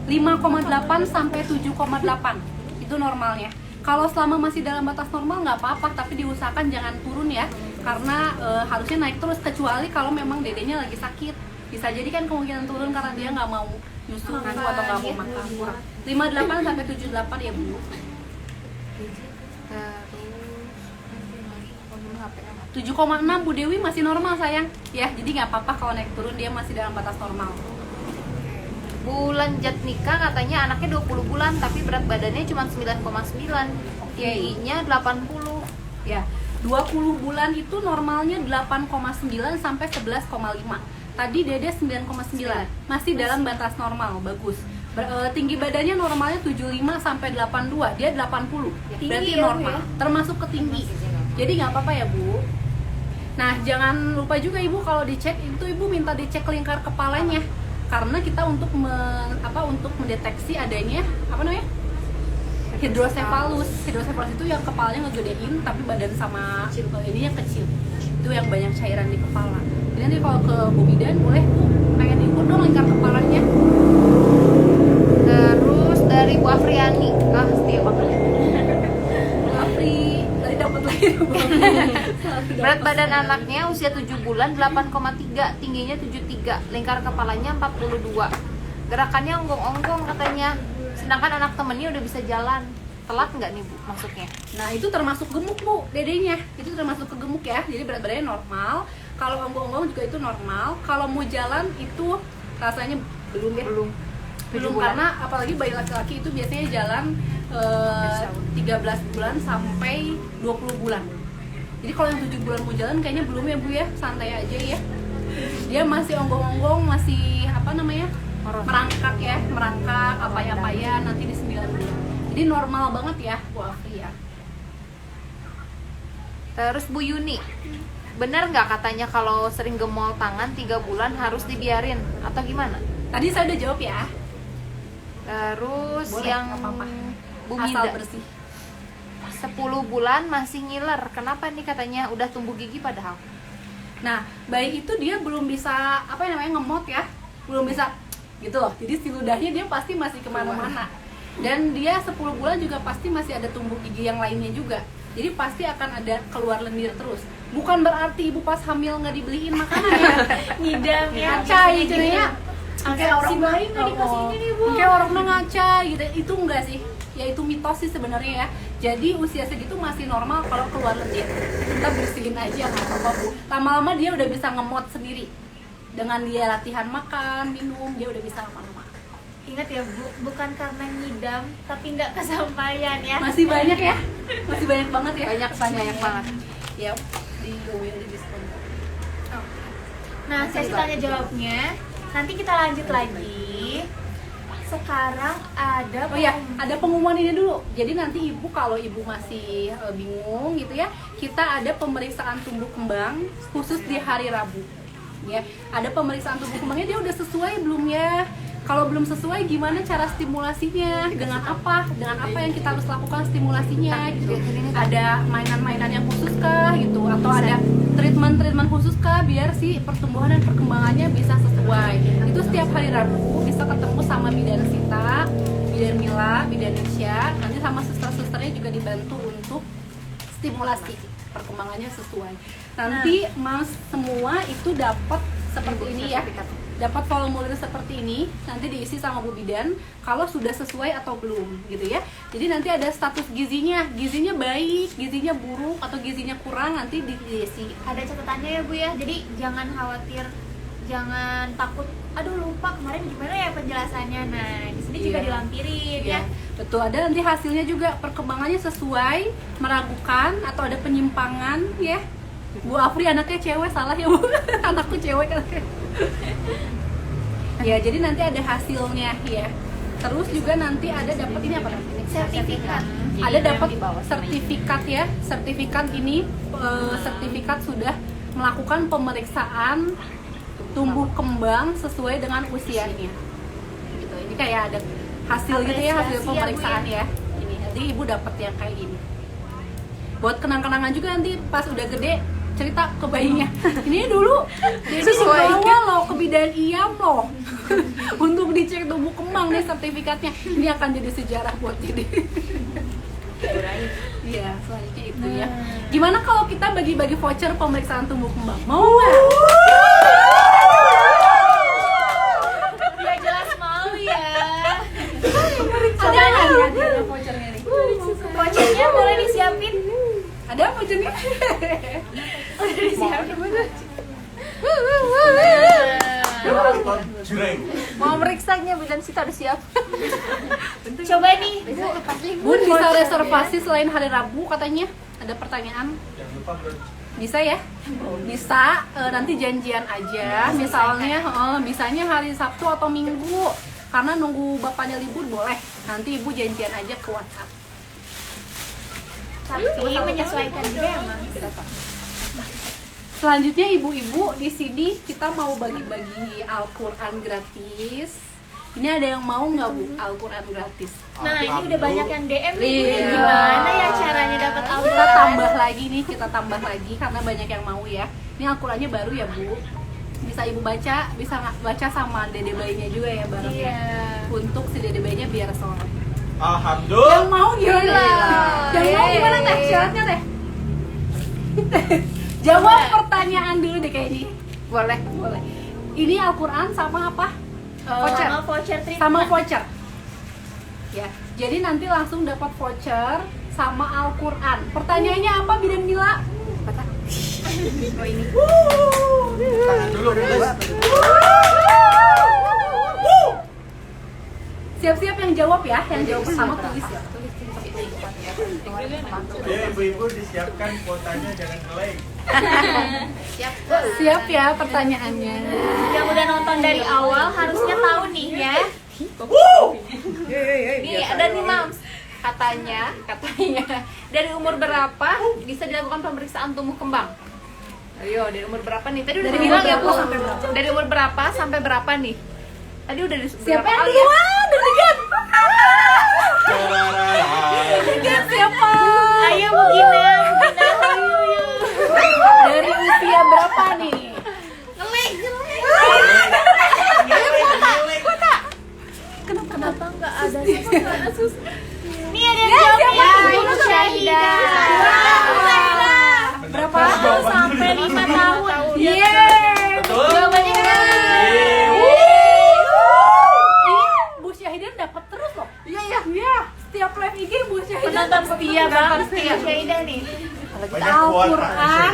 5,8 sampai 7,8 itu normalnya. Kalau selama masih dalam batas normal nggak apa-apa, tapi diusahakan jangan turun ya, karena harusnya naik terus, kecuali kalau memang dedenya lagi sakit. Bisa jadi kan kemungkinan turun karena dia nggak mau nyusu atau nggak mau makan. 58 sampai 78 ya Bu. 7,6 Bu Dewi masih normal sayang ya, jadi nggak apa-apa kalau naik turun, dia masih dalam batas normal. Bulan Jatnika katanya anaknya 20 bulan tapi berat badannya cuma 9,9, TI-nya 80. Ya, 20 bulan itu normalnya 8,9 sampai 11,5. Tadi Dede 9,9, masih dalam batas normal, bagus. Tinggi badannya normalnya 75 sampai 82, dia 80. Berarti ya, Bu, normal, ya? termasuk ke tinggi. Jadi nggak apa-apa ya Bu. Nah, jangan lupa juga Ibu kalau dicek itu Ibu minta dicek lingkar kepalanya. Karena kita untuk untuk mendeteksi adanya hidrosefalus. Hidrosefalus itu yang kepalanya ngegedein tapi badan sama ininya kecil. Itu yang banyak cairan di kepala. Jadi nanti kalau ke Bu Bidan boleh pengen ikut dong lingkar kepalanya. Terus dari Bu Afriani, setia banget. Bu Afri, tadi dapat lagi. Berat badan anaknya usia 7 bulan 8,3, tingginya 73, lingkar kepalanya 42. Gerakannya onggong-onggong katanya. Sedangkan anak temennya udah bisa jalan. Telat nggak nih Bu maksudnya? Nah itu termasuk gemuk Bu, dedenya. Itu termasuk kegemuk ya, jadi berat badannya normal. Kalau onggong-onggong juga itu normal. Kalau mau jalan itu rasanya belum ya? Belum 7 bulan. Karena apalagi bayi laki-laki itu biasanya jalan 13 bulan sampai 20 bulan. Jadi kalau yang 7 bulan mau jalan kayaknya belum ya Bu ya, santai aja ya. Dia masih onggong-onggong, masih merangkak ya, merangkak apa-apa nanti di 9 bulan. Jadi normal banget ya Bu Afri ya. Terus Bu Yuni, benar nggak katanya kalau sering gemol tangan 3 bulan harus dibiarin atau gimana? Tadi saya udah jawab ya. Terus Boleh, yang nggak apa-apa. Bu Asal Mida, bersih. 10 bulan masih ngiler. Kenapa nih katanya udah tumbuh gigi padahal? Nah, bayi itu dia belum bisa ngemot ya, belum bisa gitu loh. Jadi si ludahnya dia pasti masih kemana-mana. Dan dia 10 bulan juga pasti masih ada tumbuh gigi yang lainnya juga. Jadi pasti akan ada keluar lendir terus. Bukan berarti ibu pas hamil nggak dibeliin makanan ya. Ngidam ya. Ngacai cerita. Kayak orang lain nggak dikasih ini nih Bu. Kayak orang ngaca gitu. Itu enggak sih. Ya itu mitos sih sebenarnya ya. Jadi usia segitu masih normal kalau keluar lendir. Kita bersihin aja nggak apa-apa Bu. Lama-lama dia udah bisa ngemot sendiri. Dengan dia latihan makan, minum, dia udah bisa lama-lama. Ingat ya Bu, bukan karena ngidam tapi nggak kesampaian ya. Masih banyak ya? Masih banyak banget ya? Banyak banget. Ya, di Gowill di diskon. Nah, sesi tanya jawabnya nanti kita lanjut lagi. Sekarang ada Oh ya, ada pengumuman ini dulu. Jadi nanti ibu kalau ibu masih bingung gitu ya, kita ada pemeriksaan tumbuh kembang khusus di hari Rabu. Ya, ada pemeriksaan tumbuh kembangnya, dia udah sesuai belum ya? Kalau belum sesuai gimana cara stimulasinya? Dengan apa? Dengan apa yang kita harus lakukan stimulasinya gitu. Ada mainan-mainan yang khusus kah gitu, atau ada treatment khusus kah biar si pertumbuhan dan perkembangannya bisa sesuai. Itu setiap hari Rabu bisa ketemu sama bidan Sita, bidan Mila, bidan Nisha, nanti sama suster-susternya juga dibantu untuk stimulasi perkembangannya sesuai. Nanti Mas semua itu dapat seperti ini ya. Dapat formulir seperti ini, nanti diisi sama Bu Bidan kalau sudah sesuai atau belum gitu ya. Jadi nanti ada status gizinya baik, gizinya buruk atau gizinya kurang, nanti diisi. ada catatannya ya Bu ya. Jadi jangan khawatir, jangan takut. Aduh lupa kemarin gimana ya penjelasannya. Nah di sini juga Iya. dilampirin ya. Betul, ada nanti hasilnya juga perkembangannya sesuai, meragukan atau ada penyimpangan ya. Bu Afri anaknya cewek, salah ya Bu. Anakku cewek kan. Ya, jadi nanti ada hasilnya ya. Terus juga nanti ada dapat ini apa namanya? Sertifikat. Ada dapat sertifikat ya. Sertifikat ini sertifikat sudah melakukan pemeriksaan tumbuh kembang sesuai dengan usianya. Gitu. Ini kayak ada hasil gitu ya, hasil Apresiasi ya, Bu, pemeriksaan ya. Ini. Jadi Jadi ibu dapat yang kayak gini. Buat kenang-kenangan juga nanti pas udah gede cerita ke bayinya. Ini dulu Dedi dibawa loh ke bidan IAM loh. Untuk dicek tumbuh kembang nih sertifikatnya. Ini akan jadi sejarah buat Dedi. Iya, selanjutnya itu ya. Gimana kalau kita bagi-bagi voucher pemeriksaan tumbuh kembang? Mau nggak? Ya jelas mau ya. Ada nggak nih? Ada vouchernya nih. Vouchernya boleh disiapin. Ada vouchernya? Udah disiapin. Jreng. Mau meriksanya bidan Sita udah siap. Coba nih, Bu. Bun bisa reservasi selain hari Rabu katanya. Ada pertanyaan? Jangan lupa bro. Bisa ya? Bisa, nanti janjian aja. Misalnya, bisanya hari Sabtu atau Minggu. Karena nunggu bapaknya libur boleh. Nanti ibu janjian aja ke WhatsApp. Tapi menyesuaikan juga ya, Mas. Selanjutnya ibu-ibu di sini kita mau bagi-bagi Al-Quran gratis. Ini ada yang mau nggak Bu Al-Quran gratis? Nah, ini udah banyak yang DM nih. Bu. Iya. Gimana ya caranya dapat Kita Al-Quran? tambah lagi nih, kita tambah lagi karena banyak yang mau ya. Ini Al-Qurannya baru ya Bu. Bisa ibu baca, bisa baca sama dede bayinya juga ya bareng ya. Iya. Untuk si dede bayinya biar sholat. Alhamdulillah. Yang mau gimana? Yang mau gimana teh? Syaratnya teh? Jawab pertanyaan dulu deh kayak ini. Boleh, boleh. Ini Al-Quran sama apa? Voucher. Sama voucher treatment. Sama voucher. Ya, jadi nanti langsung dapat voucher sama Al-Quran. Pertanyaannya apa Bidan Mila? Oh ini. Tangan dulu, please. Siap-siap yang jawab ya, yang jawab pertama tulis ya. Tulis. Ya, ibu-ibu disiapkan kuotanya, jangan ngeleng. Siap ya pertanyaannya. Yang udah nonton dari awal harusnya tahu nih ya. Nih ada nih Mams. Katanya dari umur berapa bisa dilakukan pemeriksaan tumbuh kembang? Ayo, dari umur berapa nih? Tadi udah Dari bilang umur ya Bu. berapa sampai berapa? Dari umur berapa sampai berapa nih? Tadi udah Siapa yang kali ya? duluan? Deg-degan. Deg-degan siapa? Ayo Bu Gina, ayo. Dari usia berapa nih? Kenapa nggak ada sih? Nih ada yang jawab ya, Ibu Syahidah. Berapa? Sampai 5 tahun. Yeay. Betul. Jawabannya kan. Bu Syahidah dapat terus loh. Iya. Setiap live IG Bu Syahidah Penonton setia banget Ibu Syahidah nih. Banyak kuota Al-Quran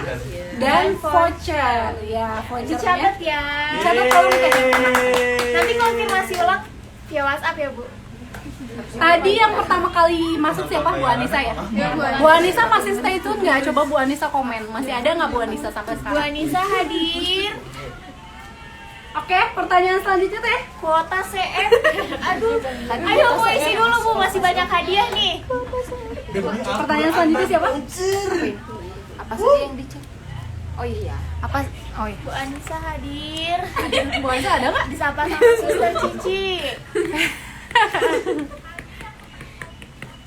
dan voucher. Ya, vouchernya. Dicatat ya. Catat kalau Nanti konfirmasi ulang via WhatsApp ya Bu. Tadi yang pertama kali masuk siapa? Bu Anissa ya? Bu Anissa masih stay tune nggak? Coba Bu Anissa komen. Masih ada nggak Bu Anissa sampai Bu sekarang? Anissa hadir. Oke, pertanyaan selanjutnya teh. Kuota CF. Aduh. Ayo Bu isi dulu Bu, masih banyak hadiah nih. Pertanyaan selanjutnya siapa? Apa sih yang dicek? Oh iya. Apa? Oh iya. Bu Anissa hadir. Bu Anissa ada nggak? Disapa sama Suster Cici.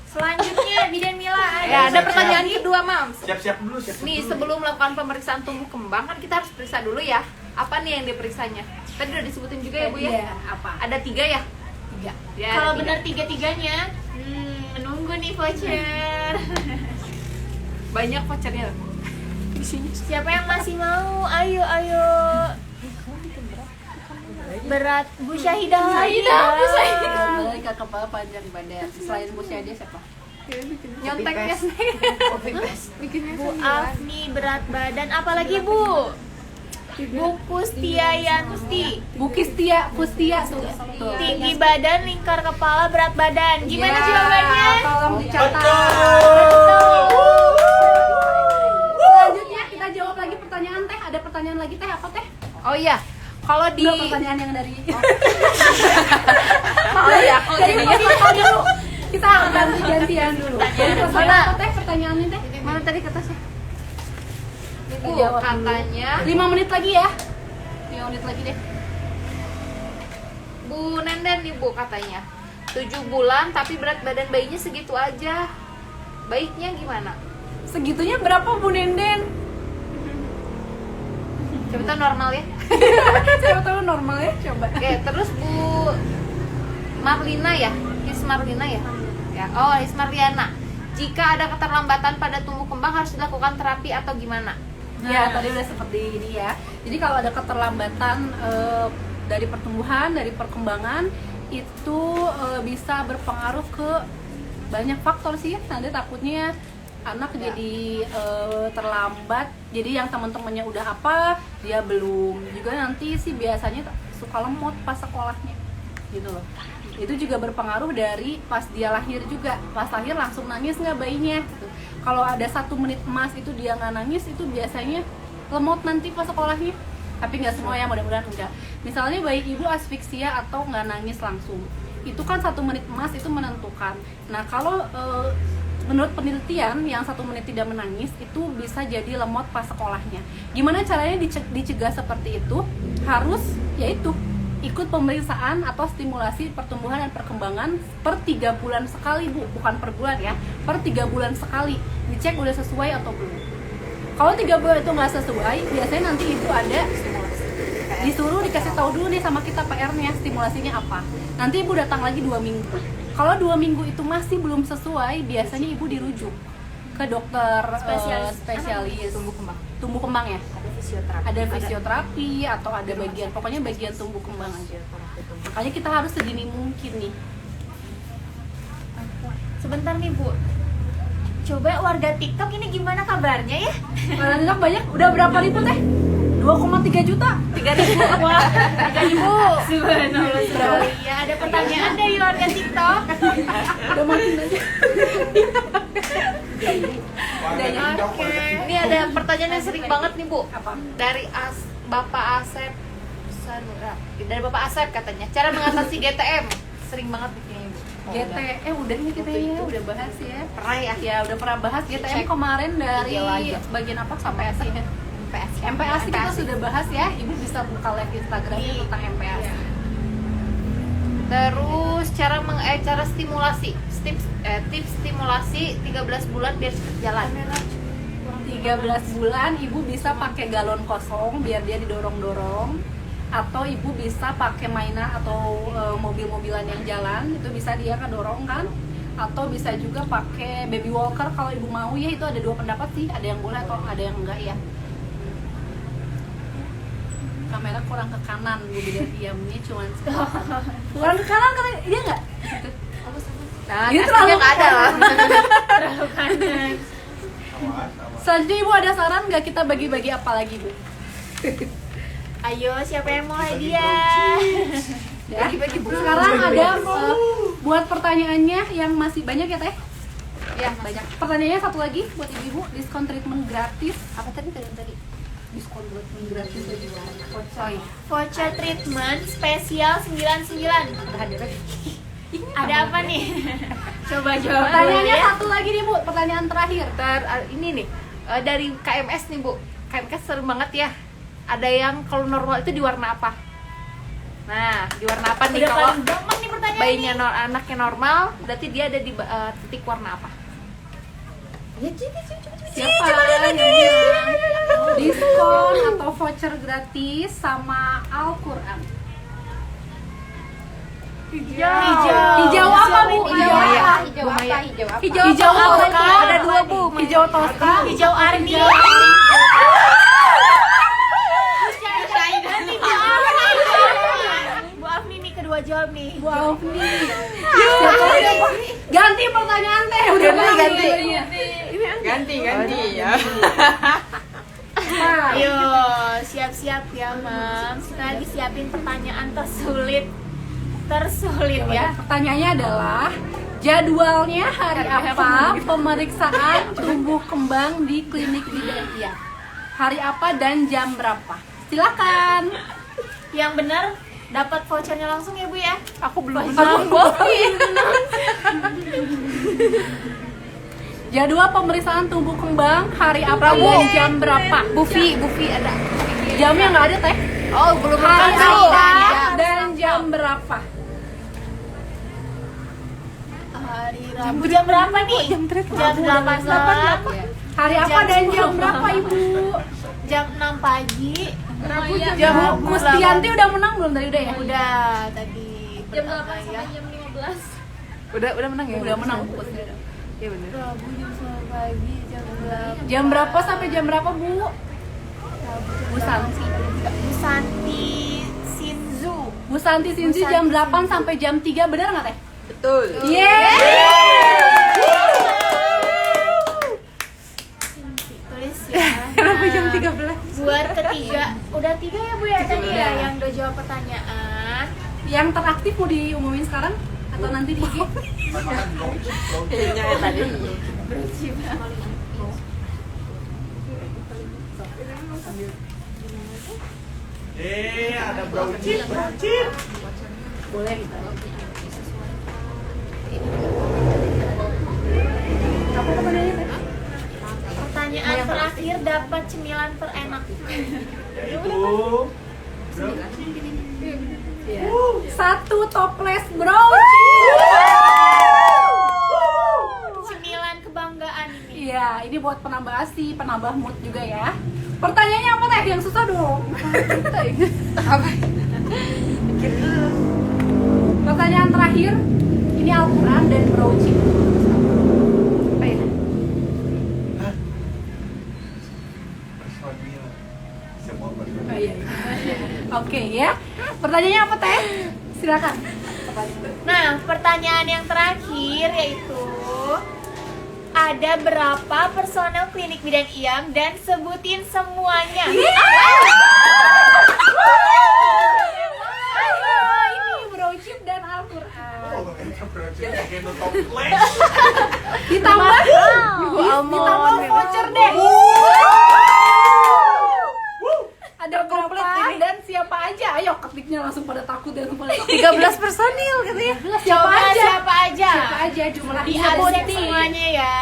Selanjutnya Bidan Mila Ya, ada pertanyaan kedua, Mams. Siap-siap dulu, siap dulu. Nih, sebelum melakukan pemeriksaan tumbuh kembang kan kita harus periksa dulu ya. Apa nih yang diperiksanya? Tadi udah disebutin juga ya, Bu ya? Iya, apa? Ada 3 ya? 3. Ya, Kalau ada 3. benar tiga-tiganya, menunggu nih voucher. Banyak vouchernya. Siapa yang masih mau? Ayo. Berat Bu Syahidah lagi. Bu Syahidah. Mereka kepala panjang badan. Selain Bu Syahidah siapa? Nyonteknya Bu Afni berat badan. Apalagi Bu? Bu Pustiayanti. Bu Pustia tuh. Tinggi badan, lingkar kepala, berat badan. Gimana Ya, jawabannya? Tolong dicatat. Betul. Selanjutnya kita jawab lagi pertanyaan teh. Ada pertanyaan lagi teh apa teh? Oh iya. Kalau di Dua pertanyaan yang dari Oh iya, dari peserta dulu. Kita ganti-gantian dulu. Dari peserta apa teh pertanyaannya teh? mana tadi kertasnya? Kita Bu, jawab katanya 5 menit lagi ya. 5 menit lagi deh. Bu Nenden nih Bu katanya. 7 bulan tapi berat badan bayinya segitu aja. Baiknya gimana? Segitunya berapa Bu Nenden? Coba tahu normal ya. Saya tahu normal ya, coba. Oke, terus Bu Marlina ya? His Marlina ya? Ya, oh His Marliana. Jika ada keterlambatan pada tumbuh kembang harus dilakukan terapi atau gimana? Ya, tadi udah seperti ini ya. Jadi kalau ada keterlambatan dari pertumbuhan, dari perkembangan itu bisa berpengaruh ke banyak faktor sih. Nanti takutnya anak jadi terlambat. Jadi yang teman-temannya udah apa, dia belum. Juga nanti sih biasanya suka lemot pas sekolahnya. Gitu loh. Itu juga berpengaruh dari pas dia lahir juga. Pas lahir langsung nangis nggak bayinya gitu. Kalau ada 1 menit emas itu dia nggak nangis, itu biasanya lemot nanti pas sekolahnya. Tapi nggak semua ya, mudah-mudahan enggak. Misalnya bayi ibu asfiksia atau nggak nangis langsung, itu kan 1 menit emas itu menentukan. Nah kalau menurut penelitian yang 1 menit tidak menangis itu bisa jadi lemot pas sekolahnya. Gimana caranya dicegah seperti itu? Harus yaitu ikut pemeriksaan atau stimulasi pertumbuhan dan perkembangan per 3 bulan sekali Bu, bukan per bulan ya, per 3 bulan sekali dicek udah sesuai atau belum. Kalau 3 bulan itu nggak sesuai, biasanya nanti ibu ada disuruh dikasih tahu dulu nih sama kita PR-nya, stimulasinya apa. Nanti ibu datang lagi 2 minggu. Kalau 2 minggu itu masih belum sesuai, biasanya ibu dirujuk ke dokter spesialis tumbuh kembang ya. Ada fisioterapi atau ada bagian, pokoknya bagian tumbuh kembang aja. Makanya kita harus sedini mungkin nih. Sebentar nih Bu, coba warga TikTok ini gimana kabarnya ya? Warga TikTok banyak, udah berapa ribu teh? 2,3 juta? 3.000. Wah, 3.000. Subhanallah. Iya, ada pertanyaan dari warga TikTok. Udah makin aja. Oke. Ini ada pertanyaan yang sering banget nih Bu. Apa? Dari Bapak Asep Sanura. Dari Bapak Asep katanya. Cara mengatasi GTM. Sering banget nih kayaknya Bu. Udah nih kita ya, udah bahas ya. Pernah ya? Ya udah pernah bahas GTM kemarin dari bagian apa sampai MPASI ya? MPASI kita sudah bahas ya. Ibu bisa buka live Instagramnya tentang MPASI. Terus cara stimulasi. Tips stimulasi 13 bulan biar cepet jalan. 13 bulan ibu bisa pakai galon kosong biar dia didorong-dorong, atau ibu bisa pakai mainan atau mobil-mobilan yang jalan, itu bisa dia kedorong kan, atau bisa juga pakai baby walker kalau ibu mau ya. Itu ada 2 pendapat sih, ada yang boleh atau ada yang enggak ya. Kamera kurang ke kanan bu, biar diamnya cuma kurang ke kanan karena dia enggak gitu. Nah, Ini terlalu nggak ada lah. Terlalu kanan. Selanjutnya ibu ada saran nggak kita bagi-bagi apa lagi bu? Ayo, siapa yang mau hadiah? Ya. Sekarang ada buat pertanyaannya yang masih banyak ya teh? Ya banyak. Pertanyaannya satu lagi buat ibu, diskon treatment gratis. Apa tadi? Diskon treatment gratis lagi. Voucher treatment spesial 99. Ada apa nih? Coba jawab. Pertanyaannya dulu ya. satu lagi nih bu, pertanyaan terakhir. Ini nih dari KMS nih Bu. KMS seru banget ya. Ada yang kalau normal itu di warna apa? Nah, di warna apa nih Udah kalau paling gampang nih pertanyaan bayinya anaknya normal, berarti dia ada di titik warna apa? Siapa yang bilang diskon atau voucher gratis sama Al-Quran? Hijau apa bu? Hijau apa? Hijau Tosca. Ada 2 Bu. Hijau Tosca. Hijau Arni. Bu Afni nih kedua jawab nih. Bu Afni. Ganti pertanyaan teh. Udah Ganti. Ganti ya. Ayo, siap-siap ya, Mams. Kita lagi siapin pertanyaan tersulit ya. Pertanyaannya adalah jadwalnya hari apa pemeriksaan tumbuh kembang di klinik Bidalia? Hari apa dan jam berapa? Silakan. Yang benar dapat vouchernya langsung ya Bu ya. Aku belum. Jadwal pemeriksaan tumbuh kembang hari apa dan jam berapa? Bufi ada. Jamnya nggak ada teh. Oh, belum Hari tahu. apa dan jam berapa? hari Rabu jam berapa nih? Jam 8 malam. Hari apa dan jam berapa Ibu? Jam 6 pagi. Rabu jam Jam Mustianti udah menang belum tadi udah ya? Udah tadi. Jam 8 berapa sampai ya? jam 15. Udah menang ya? Udah menang. Iya bener. Rabu jam 9 pagi, jam 8. Jam berapa sampai jam berapa Bu? Bu Santi. Bu Santi Sinzu. Bu Santi Sinzi jam 8 sampai jam 3 benar nggak Teh? Betul. Tulis ya. Kenapa jam Nah, 13? Buat ketiga, udah 3 ya Bu ya tadi ya yang udah jawab pertanyaan. Yang teraktif mau diumumin sekarang atau nanti di IG? Kayaknya tadi. Ada browchip. Boleh gitu. Apa pertanyaannya Teh? Pertanyaan terakhir, dapat cemilan terenak. Satu toples brownie. Cemilan kebanggaan ini. Iya, ini buat penambah asi, penambah mood juga ya. Pertanyaannya apa Teh? Yang susah dong. Apa? Pertanyaan terakhir, ini Al-Quran dan brownie. Apa ya? Oh, iya. Oke ya. Pertanyaannya apa Teh? Silakan. Nah, pertanyaan yang terakhir yaitu ada berapa personel klinik bidan IAM dan sebutin semuanya. Ini browchip dan Al-Quran. Ditambah ditambah voucher deh. Ada berapa dan siapa aja? Ayo ketiknya langsung pada takut dan pada takut. 13 personil katanya. Siapa Coba aja? siapa aja? Siapa aja jumlah Di absen semuanya ya.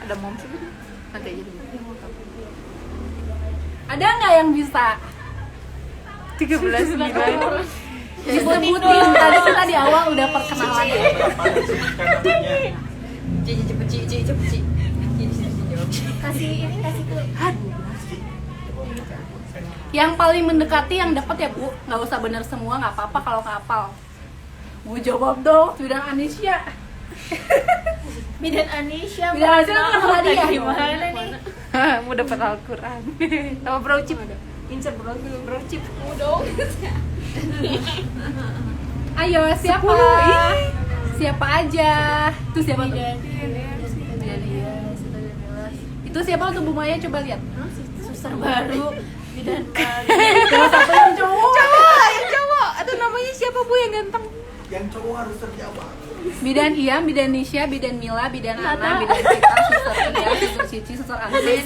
Ada moms itu. Nanti aja dulu. Ada nggak yang bisa 13 9. disebutin? Tadi kita di awal udah perkenalan ya. Cici. Kasih ini kasih ke Yang paling mendekati yang dapat ya Bu. Nggak usah bener semua, nggak apa-apa kalau kapal. Bu jawab dong, sudah Anisya. bidan Anisya. Bidan Anisya kan kenal hadiah. Gimana nih? Mau dapat Al-Quran. Sama browchip. Insert browchip. Ayo siapa? Siapa aja? Itu siapa tuh? Itu siapa tuh Bu Maya? Coba lihat. Suster baru. Bidan baru. Yang satu yang cowok. Yang cowok. Aduh namanya siapa Bu yang ganteng? Yang cowok harus terjawab. Bidan Iam, Bidan Nisha, Bidan Mila, Bidan Ana, Bidan Cita, Suster Lia, Suster Cici, Suster Anse,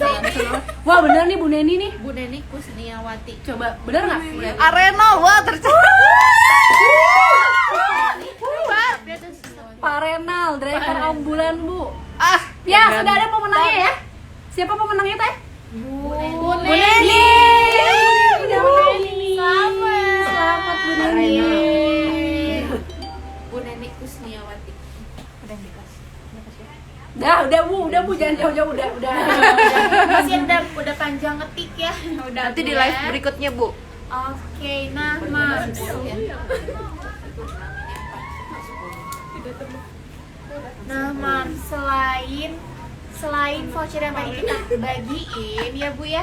Wah bener nih Bu Neni nih. Bu Neni Kusniawati. Coba bener nggak? Arena, wah tercatat. Pak Renal, driver ambulan Bu. Ah, Ya sudah ada pemenangnya ya. Siapa pemenangnya Teh? Bu Neni. Udah Bu Neni. Selamat. Selamat Bu Neni. Bu Neni Kusniawati. Udah Bu, jangan jauh-jauh udah. Masih udah panjang ngetik ya. Udah. nanti di Bu, live ya. berikutnya Bu. Oke, nah Mas. Nah, Mam, selain voucher yang tadi kita bagiin ya Bu ya.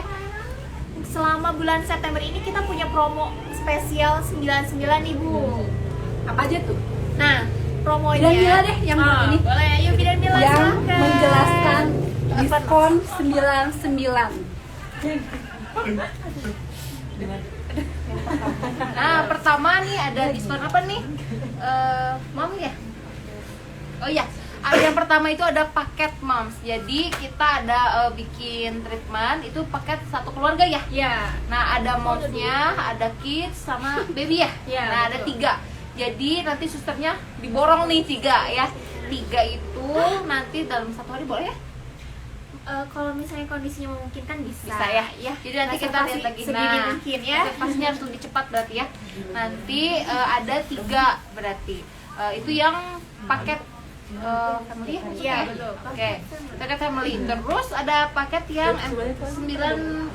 Selama bulan September ini kita punya promo spesial 99 nih Bu. Apa aja tuh? Nah, promonya Bidan Mila deh yang buat ini. Boleh, ayo Bidan Mila Yang silakan. menjelaskan diskon 99. Nah, pertama nih ada diskon apa nih? Mom ya? Oh iya, yang pertama itu ada paket moms. Jadi kita ada bikin treatment itu paket satu keluarga ya. Ya. Nah ada momsnya, ada kids sama baby ya. Iya, Nah ada betul. 3. Jadi nanti susternya diborong nih 3 ya. 3 itu nanti dalam 1 hari boleh ya? kalau misalnya kondisinya memungkinkan bisa. Bisa ya. Jadi nanti kita lihat lagi. sedini mungkin ya. Pastinya harus lebih cepat berarti ya. Nanti ada 3 berarti. Itu yang paket family ya? Iya, betul. Oke, paket family. Terus ada paket yang 9,9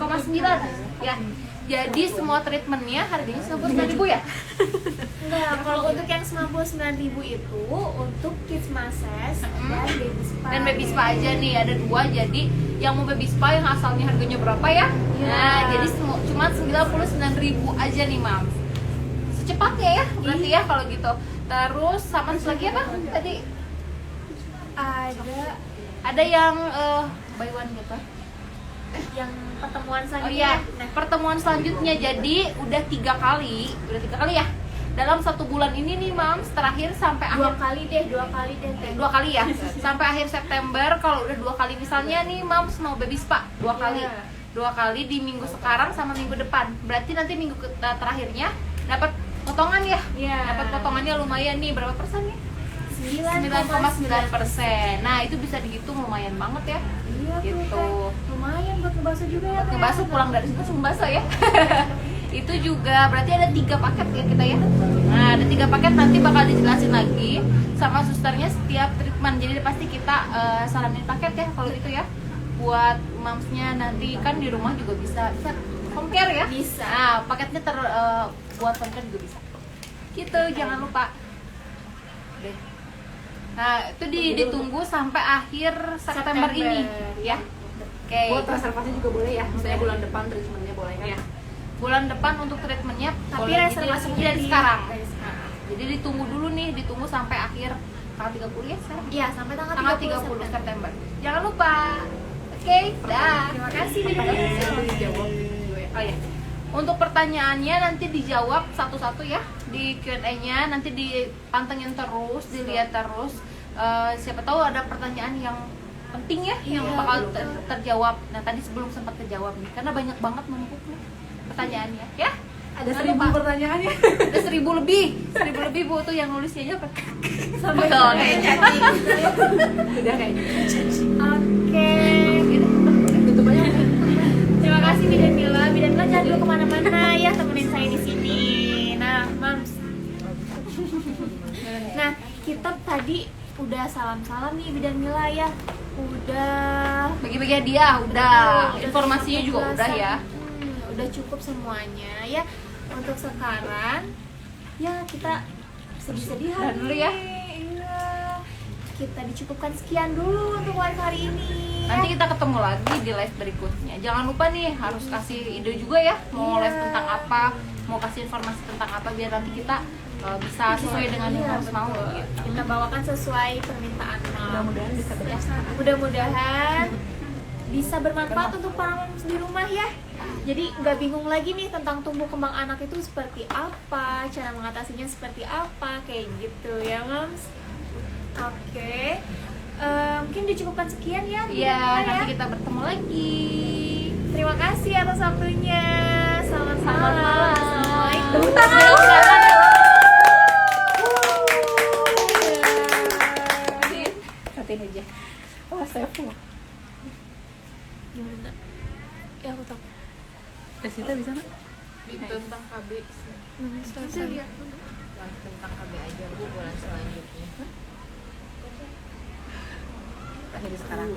ya. Jadi semua treatmentnya harganya 99.000 ya? Enggak, kalau untuk yang 99.000 itu untuk kids massage dan baby spa. Dan baby spa aja nih, ada 2. Jadi yang mau baby spa yang asalnya harganya berapa ya? Nah, jadi cuma 99.000 aja nih, Mams. Secepatnya ya, berarti ya kalau gitu. Terus sama lagi apa tadi? Ada yang buy one gitu. Yang pertemuan Oh selanjutnya. iya, pertemuan selanjutnya. Jadi udah 3 kali ya. Dalam 1 bulan ini nih, Mams, terakhir sampai dua akhir kali deh. 2 kali ya. Sampai akhir September. Kalau udah 2 kali misalnya nih, Mams mau baby spa 2 kali. 2 kali di minggu sekarang sama minggu depan. Berarti nanti minggu terakhirnya dapat potongan ya. Iya. Dapat potongannya lumayan nih, berapa persen nih? 9,9%. 9,9%. Nah, itu bisa dihitung lumayan banget ya. Iya, Gitu. lumayan buat ngebasuh juga ya. Teh. Ngebasuh pulang dari situ langsung basah ya. Itu juga berarti ada 3 paket ya kita ya. Nah, ada 3 paket, nanti bakal dijelasin lagi sama susternya setiap treatment. Jadi pasti kita saranin paket ya kalau gitu ya. Buat mamsnya nanti kan di rumah juga bisa home care ya. Bisa. Nah, paketnya buat home care juga bisa. Gitu, jangan lupa. Deh. Nah, itu ditunggu sampai akhir September ini ya. Oke. Buat reservasi juga boleh ya, misalnya bulan depan treatmentnya boleh kan? Ya. Bulan depan untuk treatmentnya Tapi boleh reservasinya gitu ya, dari di- sekarang. dari sekarang. Jadi ditunggu dulu nih, ditunggu sampai akhir tanggal 30 ya sekarang. Iya, sampai tanggal Tanggal 30 September. Jangan lupa. Oke, dah. Terima kasih Bida. Oh ya. Untuk pertanyaannya nanti dijawab satu-satu ya di Q&A-nya, nanti dipantengin terus, dilihat terus. Siapa tahu ada pertanyaan yang penting ya yang Iya, bakal betul. terjawab. Nah, tadi sebelum sempat terjawab nih karena banyak banget numpuk nih pertanyaannya ya. Ada Jangan 1000 lupa. pertanyaannya. Ada 1000 lebih. 1000 lebih Bu tuh yang nulisnya aja apa? Sampai Betul, kayaknya. Udah kayaknya. Oke. Tutup aja. Terima kasih Bidan Mila. Bidan Mila jangan dulu kemana-mana ya, temenin saya di sini. Nah, Mams. Nah, kita tadi udah salam-salam nih Bidan Mila ya. Udah Bagi-bagi hadiah udah. Informasinya juga udah penjelasan. ya. Udah cukup semuanya ya. Untuk sekarang ya kita sedih-sedih Udah dulu ya. Iya. Kita dicukupkan sekian dulu untuk live hari ini. Nanti kita ketemu lagi di live berikutnya. Jangan lupa nih harus kasih ide juga ya. Mau Iya. live tentang apa, mau kasih informasi tentang apa biar nanti kita bisa sesuai dengan yang Iya, harus mau betul. gitu. Kita bawakan sesuai permintaan Mams. Mudah-mudahan bisa berhasil. Mudah-mudahan bisa bermanfaat untuk para moms di rumah ya. Jadi nggak bingung lagi nih tentang tumbuh kembang anak itu seperti apa, cara mengatasinya seperti apa, kayak gitu ya Moms. Oke. Mungkin dicukupkan sekian ya. Iya, Mila, nanti kita bertemu lagi. Terima kasih atas waktunya. Selamat Selamat malam. malam. Assalamualaikum. Tepuk tangan. Katain aja. Oh, saya full. Gimana? Ya aku tahu. Desita di sana. tentang KB. Tentang KB aja Bu bulan selanjutnya. Akhirnya sekarang.